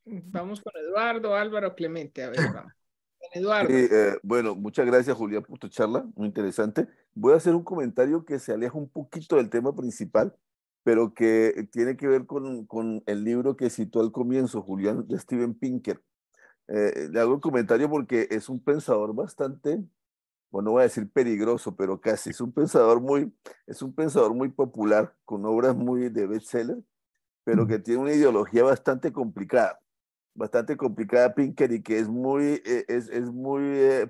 [SPEAKER 1] vamos con Eduardo, Álvaro, Clemente, a ver, vamos. Eduardo.
[SPEAKER 5] Bueno, muchas gracias, Julián, por tu charla, muy interesante. Voy a hacer un comentario que se aleja un poquito del tema principal, pero que tiene que ver con el libro que citó al comienzo, Julián, de Steven Pinker. Le hago un comentario porque es un pensador bastante, bueno, no voy a decir peligroso, pero casi, es un pensador muy popular, con obras muy de bestseller, pero que tiene una ideología bastante complicada Pinker, y que es muy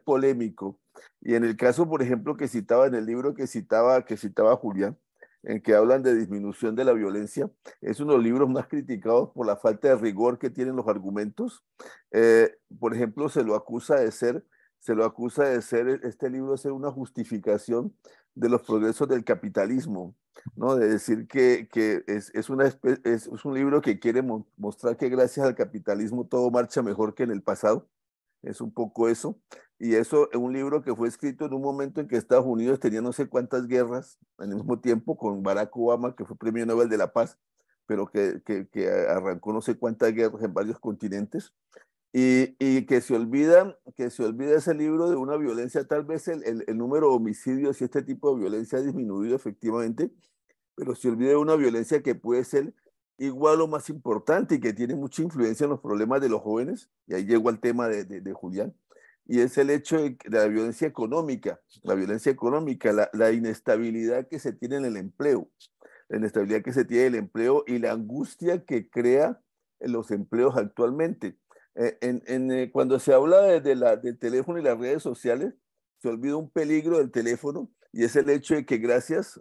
[SPEAKER 5] polémico. Y en el caso, por ejemplo, que citaba en el libro que citaba Julián, en que hablan de disminución de la violencia, es uno de los libros más criticados por la falta de rigor que tienen los argumentos. Por ejemplo, se lo acusa de ser este libro de ser una justificación de los progresos del capitalismo, ¿no? De decir que es un libro que quiere mostrar que gracias al capitalismo todo marcha mejor que en el pasado. Es un poco eso. Y eso es un libro que fue escrito en un momento en que Estados Unidos tenía no sé cuántas guerras al mismo tiempo, con Barack Obama, que fue Premio Nobel de la Paz, pero que arrancó no sé cuántas guerras en varios continentes. Y que se olvida ese libro de una violencia, tal vez el número de homicidios y este tipo de violencia ha disminuido efectivamente, pero se olvida de una violencia que puede ser igual o más importante y que tiene mucha influencia en los problemas de los jóvenes, y ahí llegó al tema de Julián, y es el hecho de la violencia económica, la inestabilidad que se tiene en el empleo, la inestabilidad que se tiene en el empleo y la angustia que crea en los empleos actualmente. Cuando se habla del teléfono y las redes sociales, se olvida un peligro del teléfono, y es el hecho de que gracias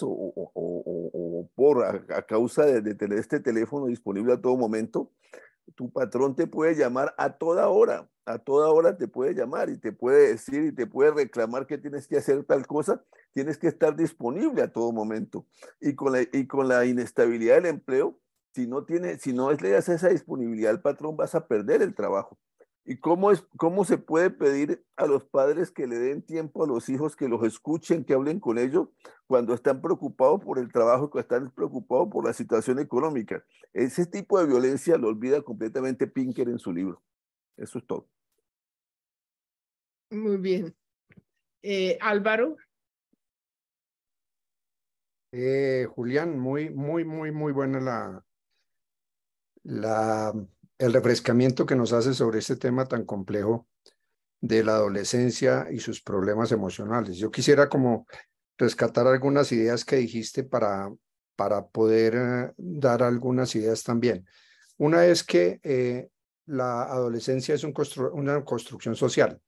[SPEAKER 5] o por a causa de tener este teléfono disponible a todo momento, tu patrón te puede llamar a toda hora te puede llamar y te puede decir y te puede reclamar que tienes que hacer tal cosa, tienes que estar disponible a todo momento. Y con la inestabilidad del empleo, si no le das esa disponibilidad al patrón, vas a perder el trabajo. ¿Y cómo se puede pedir a los padres que le den tiempo a los hijos, que los escuchen, que hablen con ellos, cuando están preocupados por el trabajo, que están preocupados por la situación económica? Ese tipo de violencia lo olvida completamente Pinker en su libro. Eso es todo.
[SPEAKER 1] Muy bien. Álvaro.
[SPEAKER 6] Julián, muy buena el refrescamiento que nos hace sobre este tema tan complejo de la adolescencia y sus problemas emocionales. Yo quisiera como rescatar algunas ideas que dijiste para poder dar algunas ideas también. Una es que la adolescencia es una construcción social.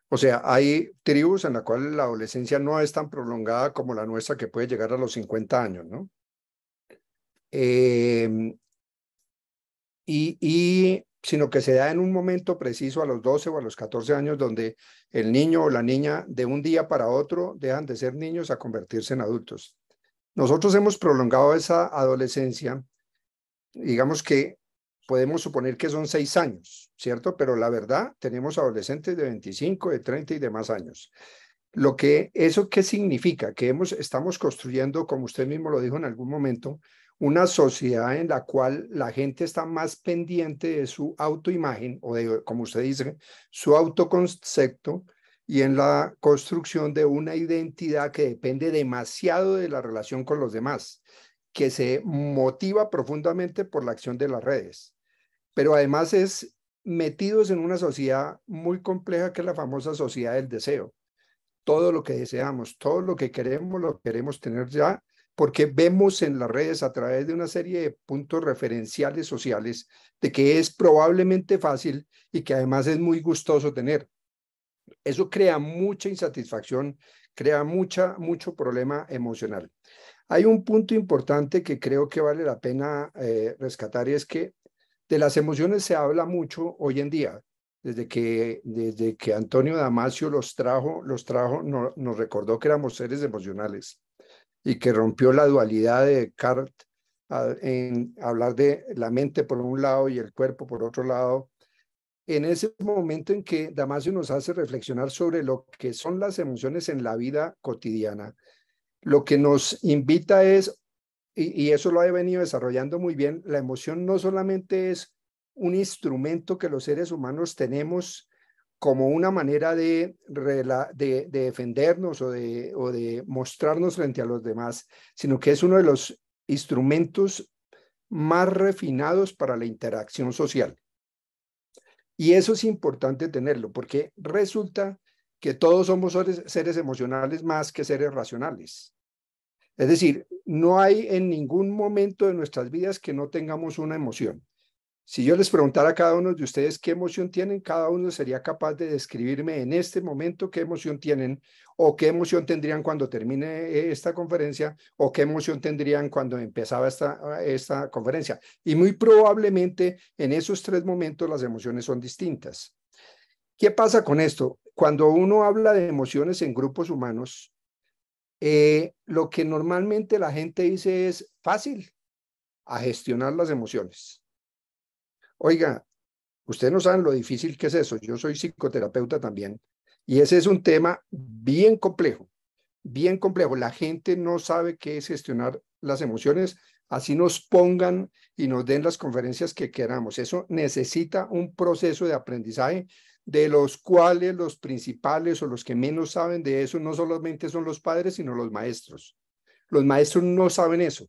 [SPEAKER 6] O sea, hay tribus en las cuales la adolescencia no es tan prolongada como la nuestra, que puede llegar a los 50 años, ¿no? Sino que se da en un momento preciso a los 12 o a los 14 años, donde el niño o la niña de un día para otro dejan de ser niños a convertirse en adultos. Nosotros hemos prolongado esa adolescencia, digamos que podemos suponer que son 6 años, ¿cierto? Pero la verdad, tenemos adolescentes de 25, de 30 y de más años. ¿Eso qué significa? Que estamos construyendo, como usted mismo lo dijo en algún momento, una sociedad en la cual la gente está más pendiente de su autoimagen o de, como usted dice, su autoconcepto, y en la construcción de una identidad que depende demasiado de la relación con los demás, que se motiva profundamente por la acción de las redes. Pero además es metidos en una sociedad muy compleja, que es la famosa sociedad del deseo. Todo lo que deseamos, todo lo queremos tener ya, porque vemos en las redes, a través de una serie de puntos referenciales sociales, de que es probablemente fácil y que además es muy gustoso tener. Eso crea mucha insatisfacción, crea mucho problema emocional. Hay un punto importante que creo que vale la pena rescatar, y es que de las emociones se habla mucho hoy en día. Desde que Antonio Damasio nos recordó que éramos seres emocionales y que rompió la dualidad de Descartes en hablar de la mente por un lado y el cuerpo por otro lado. En ese momento en que Damasio nos hace reflexionar sobre lo que son las emociones en la vida cotidiana, lo que nos invita es, y eso lo he venido desarrollando muy bien, la emoción no solamente es un instrumento que los seres humanos tenemos como una manera de defendernos o de mostrarnos frente a los demás, sino que es uno de los instrumentos más refinados para la interacción social. Y eso es importante tenerlo, porque resulta que todos somos seres emocionales más que seres racionales. Es decir, no hay en ningún momento de nuestras vidas que no tengamos una emoción. Si yo les preguntara a cada uno de ustedes qué emoción tienen, cada uno sería capaz de describirme en este momento qué emoción tienen, o qué emoción tendrían cuando termine esta conferencia, o qué emoción tendrían cuando empezaba esta conferencia. Y muy probablemente en esos 3 momentos las emociones son distintas. ¿Qué pasa con esto? Cuando uno habla de emociones en grupos humanos, lo que normalmente la gente dice es fácil, a gestionar las emociones. Oiga, ustedes no saben lo difícil que es eso. Yo soy psicoterapeuta también, y ese es un tema bien complejo, bien complejo. La gente no sabe qué es gestionar las emociones, así nos pongan y nos den las conferencias que queramos. Eso necesita un proceso de aprendizaje, de los cuales los principales o los que menos saben de eso no solamente son los padres, sino los maestros. Los maestros no saben eso.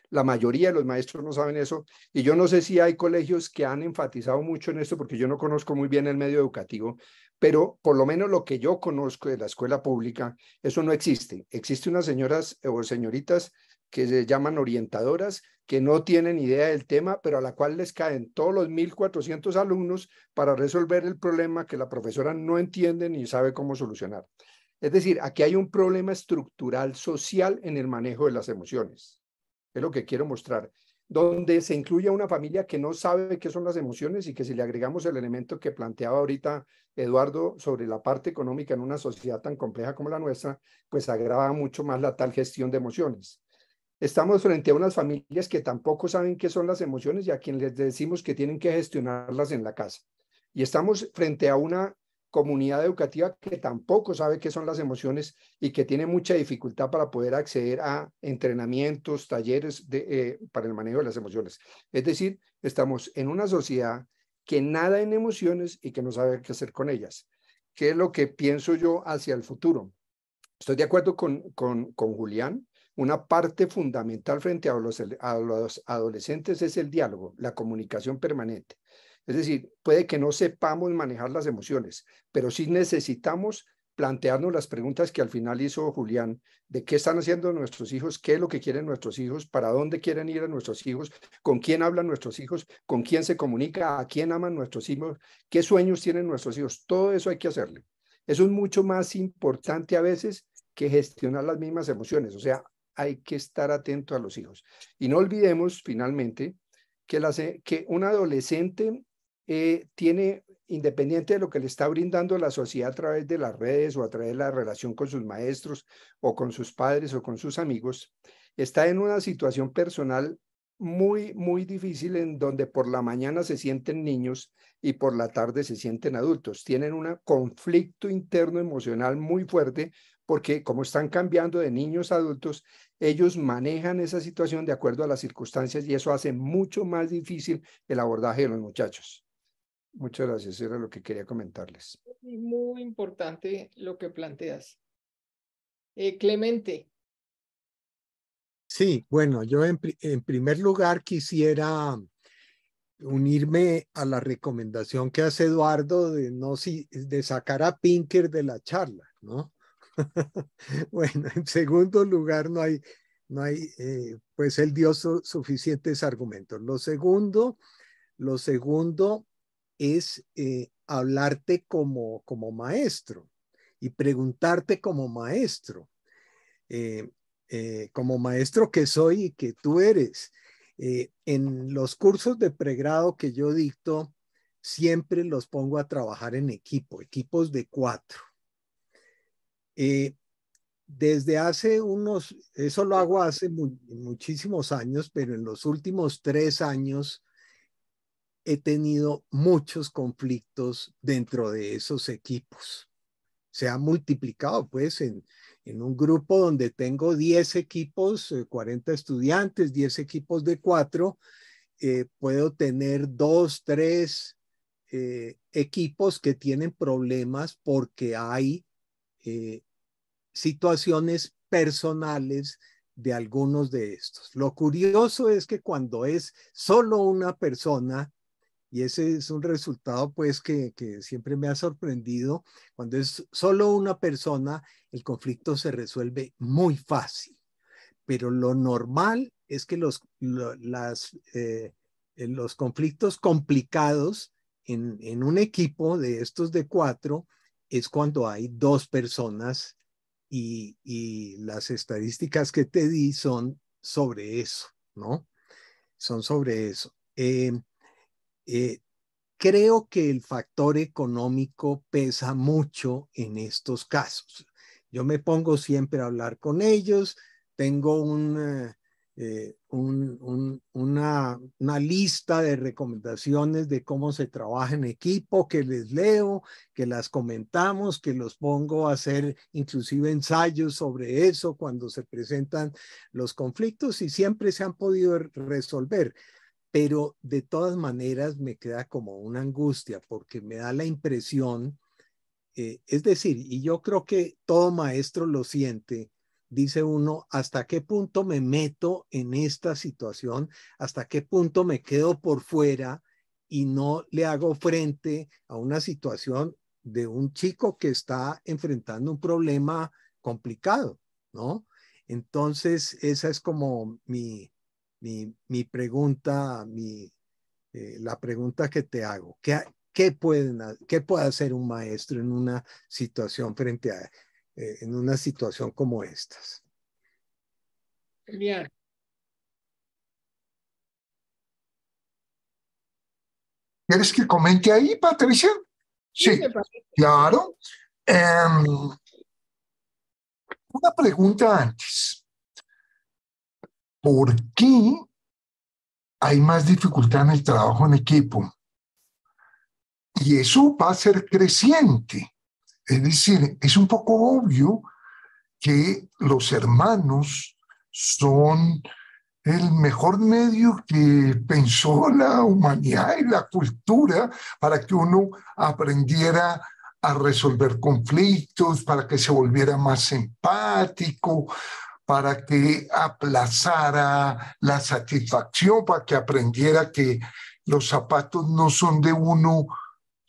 [SPEAKER 6] La mayoría de los maestros no saben eso, y yo no sé si hay colegios que han enfatizado mucho en esto, porque yo no conozco muy bien el medio educativo, pero por lo menos lo que yo conozco de la escuela pública, eso no existe. Existen unas señoras o señoritas que se llaman orientadoras, que no tienen idea del tema, pero a la cual les caen todos los 1.400 alumnos para resolver el problema que la profesora no entiende ni sabe cómo solucionar. Es decir, aquí hay un problema estructural social en el manejo de las emociones. Es lo que quiero mostrar, donde se incluye a una familia que no sabe qué son las emociones, y que si le agregamos el elemento que planteaba ahorita Eduardo sobre la parte económica en una sociedad tan compleja como la nuestra, pues agrava mucho más la tal gestión de emociones. Estamos frente a unas familias que tampoco saben qué son las emociones y a quienes les decimos que tienen que gestionarlas en la casa. Y estamos frente a una comunidad educativa que tampoco sabe qué son las emociones y que tiene mucha dificultad para poder acceder a entrenamientos, talleres para el manejo de las emociones. Es decir, estamos en una sociedad que nada en emociones y que no sabe qué hacer con ellas. ¿Qué es lo que pienso yo hacia el futuro? Estoy de acuerdo con Julián. Una parte fundamental frente a los adolescentes es el diálogo, la comunicación permanente. Es decir, puede que no sepamos manejar las emociones, pero sí necesitamos plantearnos las preguntas que al final hizo Julián, de qué están haciendo nuestros hijos, qué es lo que quieren nuestros hijos, para dónde quieren ir a nuestros hijos, con quién hablan nuestros hijos, con quién se comunica, a quién aman nuestros hijos, qué sueños tienen nuestros hijos. Todo eso hay que hacerle. Eso es mucho más importante a veces que gestionar las mismas emociones. O sea, hay que estar atento a los hijos. Y no olvidemos, finalmente, que un adolescente tiene, independiente de lo que le está brindando la sociedad a través de las redes o a través de la relación con sus maestros o con sus padres o con sus amigos, está en una situación personal muy, muy difícil, en donde por la mañana se sienten niños y por la tarde se sienten adultos. Tienen un conflicto interno emocional muy fuerte, porque como están cambiando de niños a adultos, ellos manejan esa situación de acuerdo a las circunstancias, y eso hace mucho más difícil el abordaje de los muchachos. Muchas gracias, eso era lo que quería comentarles.
[SPEAKER 1] Muy importante lo que planteas. Clemente.
[SPEAKER 7] Sí, bueno, yo en primer lugar quisiera unirme a la recomendación que hace Eduardo de sacar a Pinker de la charla, ¿no? Bueno, en segundo lugar, pues él dio suficientes argumentos. Lo segundo es hablarte como maestro y preguntarte como maestro que soy y que tú eres. En los cursos de pregrado que yo dicto, siempre los pongo a trabajar en equipos de 4. Desde eso lo hago hace muchísimos años, pero en los últimos 3 años he tenido muchos conflictos dentro de esos equipos. Se ha multiplicado, pues, en un grupo donde tengo 10 equipos, 40 estudiantes, 10 equipos de 4, puedo tener 2, 3 equipos que tienen problemas porque hay situaciones personales de algunos de estos. Lo curioso es que cuando es solo una persona, y ese es un resultado pues que siempre me ha sorprendido, cuando es solo una persona, el conflicto se resuelve muy fácil. Pero lo normal es que los conflictos complicados en un equipo de estos de 4 es cuando hay 2 personas, y las estadísticas que te di son sobre eso, ¿no? Son sobre eso. Creo que el factor económico pesa mucho en estos casos. Yo me pongo siempre a hablar con ellos, tengo una lista de recomendaciones de cómo se trabaja en equipo, que les leo, que las comentamos, que los pongo a hacer inclusive ensayos sobre eso cuando se presentan los conflictos, y siempre se han podido resolver. Pero de todas maneras me queda como una angustia, porque me da la impresión, es decir, y yo creo que todo maestro lo siente, dice uno, ¿hasta qué punto me meto en esta situación? ¿Hasta qué punto me quedo por fuera y no le hago frente a una situación de un chico que está enfrentando un problema complicado, ¿no? Entonces, esa es como mi pregunta, la pregunta que te hago. ¿Qué puede hacer un maestro en una situación en una situación como estas?
[SPEAKER 1] Bien.
[SPEAKER 2] ¿Quieres que comente ahí, Patricia? Sí, claro. Una pregunta antes. ¿Por qué hay más dificultad en el trabajo en equipo? Y eso va a ser creciente. Es decir, es un poco obvio que los hermanos son el mejor medio que pensó la humanidad y la cultura para que uno aprendiera a resolver conflictos, para que se volviera más empático, para que aplazara la satisfacción, para que aprendiera que los zapatos no son de uno,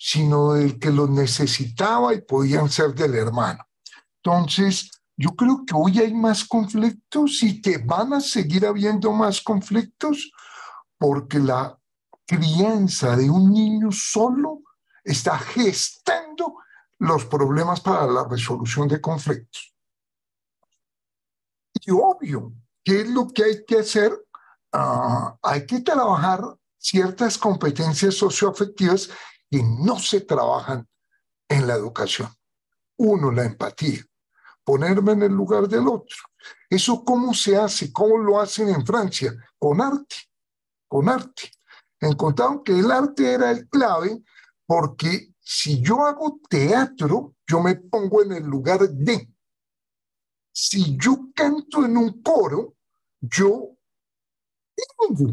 [SPEAKER 2] sino del que los necesitaba y podían ser del hermano. Entonces, yo creo que hoy hay más conflictos y que van a seguir habiendo más conflictos porque la crianza de un niño solo está gestando los problemas para la resolución de conflictos. Y obvio, ¿qué es lo que hay que hacer? Hay que trabajar ciertas competencias socioafectivas que no se trabajan en la educación. Uno, la empatía, ponerme en el lugar del otro. ¿Eso cómo se hace? ¿Cómo lo hacen en Francia? Con arte, con arte. Encontraron que el arte era el clave porque si yo hago teatro, yo me pongo en el lugar de. Si yo canto en un coro, yo tengo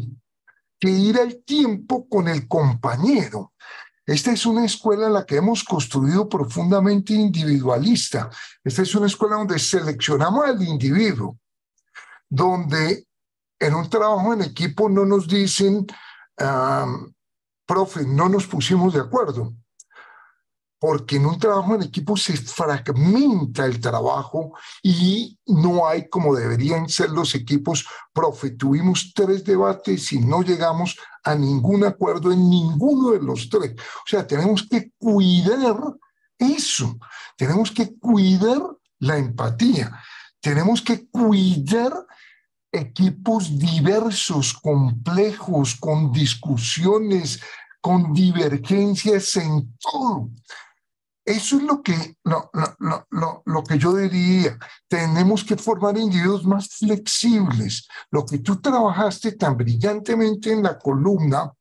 [SPEAKER 2] que ir al tiempo con el compañero. Esta es una escuela en la que hemos construido profundamente individualista. Esta es una escuela donde seleccionamos al individuo, donde en un trabajo en equipo no nos dicen, profe, no nos pusimos de acuerdo, porque en un trabajo en equipo se fragmenta el trabajo y no hay como deberían ser los equipos. Profe, tuvimos 3 debates y no llegamos a ningún acuerdo en ninguno de los 3. O sea, tenemos que cuidar eso, tenemos que cuidar la empatía, tenemos que cuidar equipos diversos, complejos, con discusiones, con divergencias en todo. Eso es lo que yo diría. Tenemos que formar individuos más flexibles. Lo que tú trabajaste tan brillantemente en la columna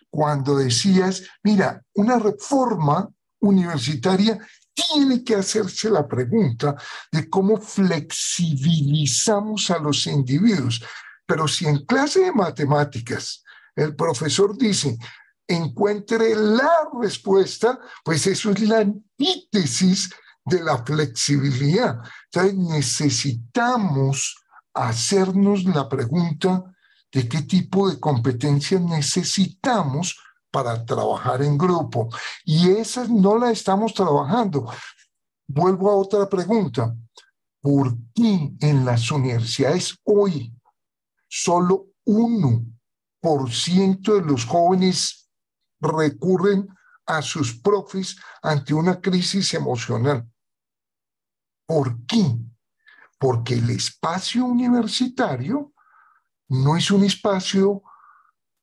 [SPEAKER 2] cuando decías, mira, una reforma universitaria tiene que hacerse la pregunta de cómo flexibilizamos a los individuos. Pero si en clase de matemáticas el profesor dice, encuentre la respuesta, pues eso es la antítesis de la flexibilidad. Entonces necesitamos hacernos la pregunta de qué tipo de competencias necesitamos para trabajar en grupo. Y esas no las estamos trabajando. Vuelvo a otra pregunta. ¿Por qué en las universidades hoy solo 1% de los jóvenes recurren a sus profes ante una crisis emocional? ¿Por qué? Porque el espacio universitario no es un espacio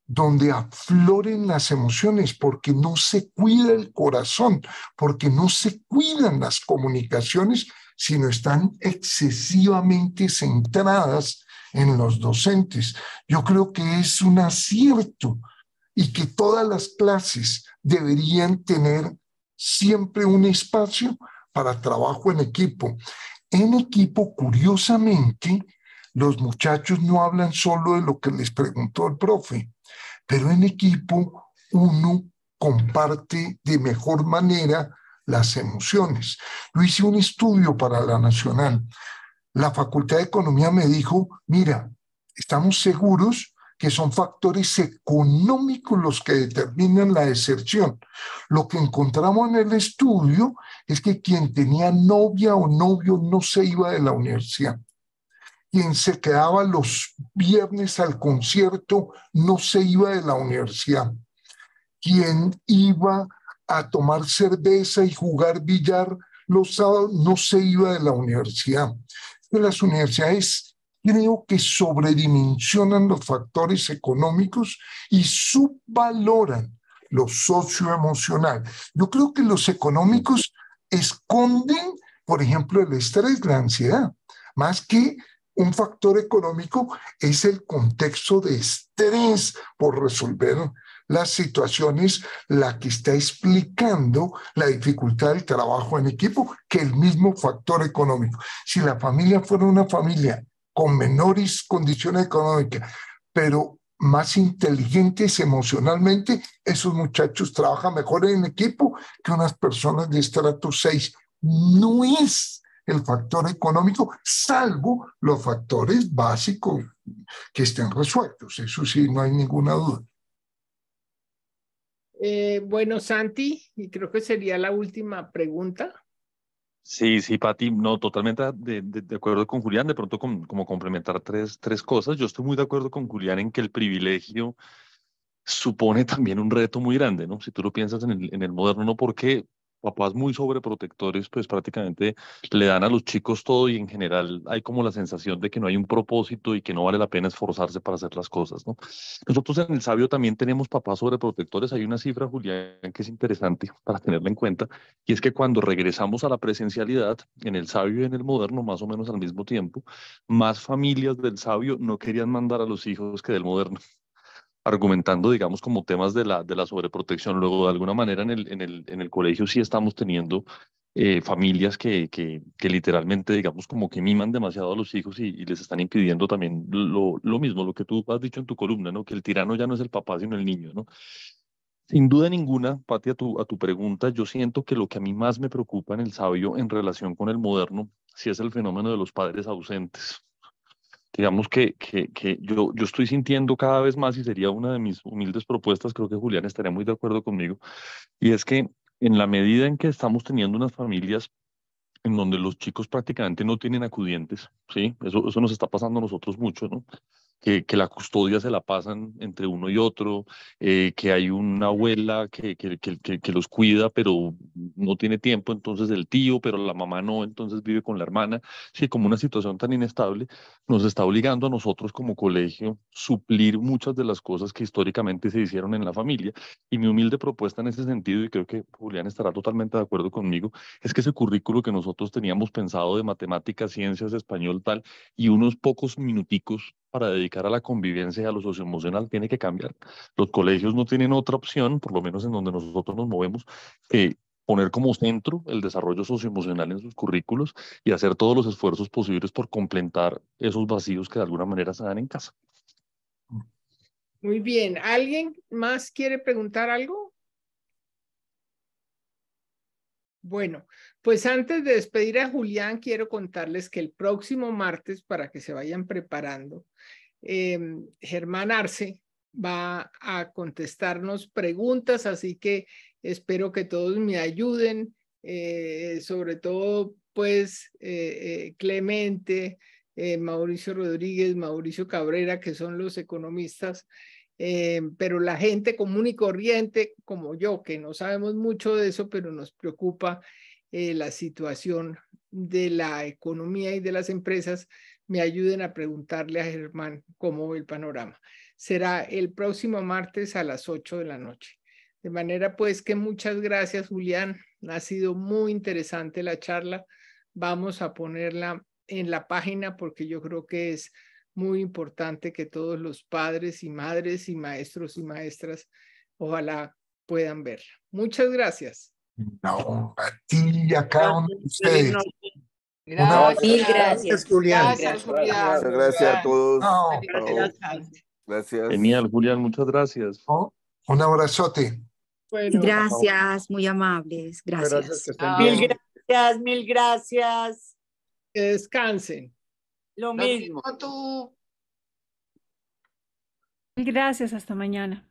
[SPEAKER 2] donde afloren las emociones, porque no se cuida el corazón, porque no se cuidan las comunicaciones, sino están excesivamente centradas en los docentes. Yo creo que es un acierto y que todas las clases deberían tener siempre un espacio para trabajo en equipo. En equipo, curiosamente, los muchachos no hablan solo de lo que les preguntó el profe, pero en equipo uno comparte de mejor manera las emociones. Yo hice un estudio para la Nacional. La Facultad de Economía me dijo, mira, estamos seguros que son factores económicos los que determinan la deserción. Lo que encontramos en el estudio es que quien tenía novia o novio no se iba de la universidad. Quien se quedaba los viernes al concierto no se iba de la universidad. Quien iba a tomar cerveza y jugar billar los sábados no se iba de la universidad. Las universidades creo que sobredimensionan los factores económicos y subvaloran lo socioemocional. Yo creo que los económicos esconden, por ejemplo, el estrés, la ansiedad, más que un factor económico es el contexto de estrés por resolver las situaciones, la que está explicando la dificultad del trabajo en equipo, que el mismo factor económico. Si la familia fuera una familia con menores condiciones económicas, pero más inteligentes emocionalmente, esos muchachos trabajan mejor en equipo que unas personas de estrato 6. No es el factor económico, salvo los factores básicos que estén resueltos. Eso sí, no hay ninguna duda.
[SPEAKER 1] Bueno, Santi, y creo que sería la última pregunta.
[SPEAKER 4] Sí, sí, Pati, no, totalmente de acuerdo con Julián, de pronto como complementar tres cosas. Yo estoy muy de acuerdo con Julián en que el privilegio supone también un reto muy grande, ¿no? Si tú lo piensas en el moderno, no porque papás muy sobreprotectores, pues prácticamente le dan a los chicos todo y en general hay como la sensación de que no hay un propósito y que no vale la pena esforzarse para hacer las cosas, ¿no? Nosotros en el Sabio también tenemos papás sobreprotectores. Hay una cifra, Julián, que es interesante para tenerla en cuenta, y es que cuando regresamos a la presencialidad, en el Sabio y en el moderno, más o menos al mismo tiempo, más familias del Sabio no querían mandar a los hijos que del moderno, argumentando, digamos, como temas de la sobreprotección. Luego, de alguna manera, en el colegio sí estamos teniendo familias que literalmente, digamos, como que miman demasiado a los hijos y les están impidiendo también lo mismo, lo que tú has dicho en tu columna, ¿no? Que el tirano ya no es el papá, sino el niño, ¿no? Sin duda ninguna, Pati, a tu pregunta, yo siento que lo que a mí más me preocupa en el sabio en relación con el moderno, sí es el fenómeno de los padres ausentes. Digamos que yo estoy sintiendo cada vez más, y sería una de mis humildes propuestas, creo que Julián estaría muy de acuerdo conmigo, y es que en la medida en que estamos teniendo unas familias en donde los chicos prácticamente no tienen acudientes, ¿sí? Eso nos está pasando a nosotros mucho, ¿no? Que la custodia se la pasan entre uno y otro, que hay una abuela que los cuida, pero no tiene tiempo, entonces el tío, pero la mamá no, entonces vive con la hermana. Sí, como una situación tan inestable, nos está obligando a nosotros como colegio suplir muchas de las cosas que históricamente se hicieron en la familia. Y mi humilde propuesta en ese sentido, y creo que Julián estará totalmente de acuerdo conmigo, es que ese currículo que nosotros teníamos pensado de matemáticas, ciencias, español, tal, y unos pocos minuticos para dedicar a la convivencia y a lo socioemocional tiene que cambiar. Los colegios no tienen otra opción, por lo menos en donde nosotros nos movemos, que poner como centro el desarrollo socioemocional en sus currículos y hacer todos los esfuerzos posibles por completar esos vacíos que de alguna manera se dan en casa.
[SPEAKER 1] Muy bien. ¿Alguien más quiere preguntar algo? Bueno, pues antes de despedir a Julián, quiero contarles que el próximo martes, para que se vayan preparando, Germán Arce va a contestarnos preguntas, así que espero que todos me ayuden, sobre todo pues Clemente, Mauricio Rodríguez, Mauricio Cabrera, que son los economistas, pero la gente común y corriente como yo, que no sabemos mucho de eso, pero nos preocupa la situación de la economía y de las empresas, me ayuden a preguntarle a Germán cómo ve el panorama. Será el próximo martes a las 8 de la noche. De manera pues que muchas gracias, Julián. Ha sido muy interesante la charla. Vamos a ponerla en la página porque yo creo que es muy importante que todos los padres y madres y maestros y maestras ojalá puedan verla. Muchas gracias.
[SPEAKER 2] No, a ti y a cada uno de
[SPEAKER 8] Feliz
[SPEAKER 2] ustedes.
[SPEAKER 8] noche.
[SPEAKER 9] Mil gracias.
[SPEAKER 7] Julián.
[SPEAKER 1] Gracias, Julián.
[SPEAKER 5] Muchas gracias a todos.
[SPEAKER 2] No,
[SPEAKER 5] Chao. Gracias.
[SPEAKER 4] Genial, Julián, muchas gracias.
[SPEAKER 2] no, un abrazote.
[SPEAKER 1] Bueno,
[SPEAKER 9] Gracias, muy amables.
[SPEAKER 6] Gracias, que
[SPEAKER 9] Gracias.
[SPEAKER 6] estén
[SPEAKER 8] Mil
[SPEAKER 6] bien.
[SPEAKER 8] gracias, mil gracias.
[SPEAKER 1] que descansen.
[SPEAKER 8] Lo mismo.
[SPEAKER 1] Tú.
[SPEAKER 10] Gracias, hasta mañana.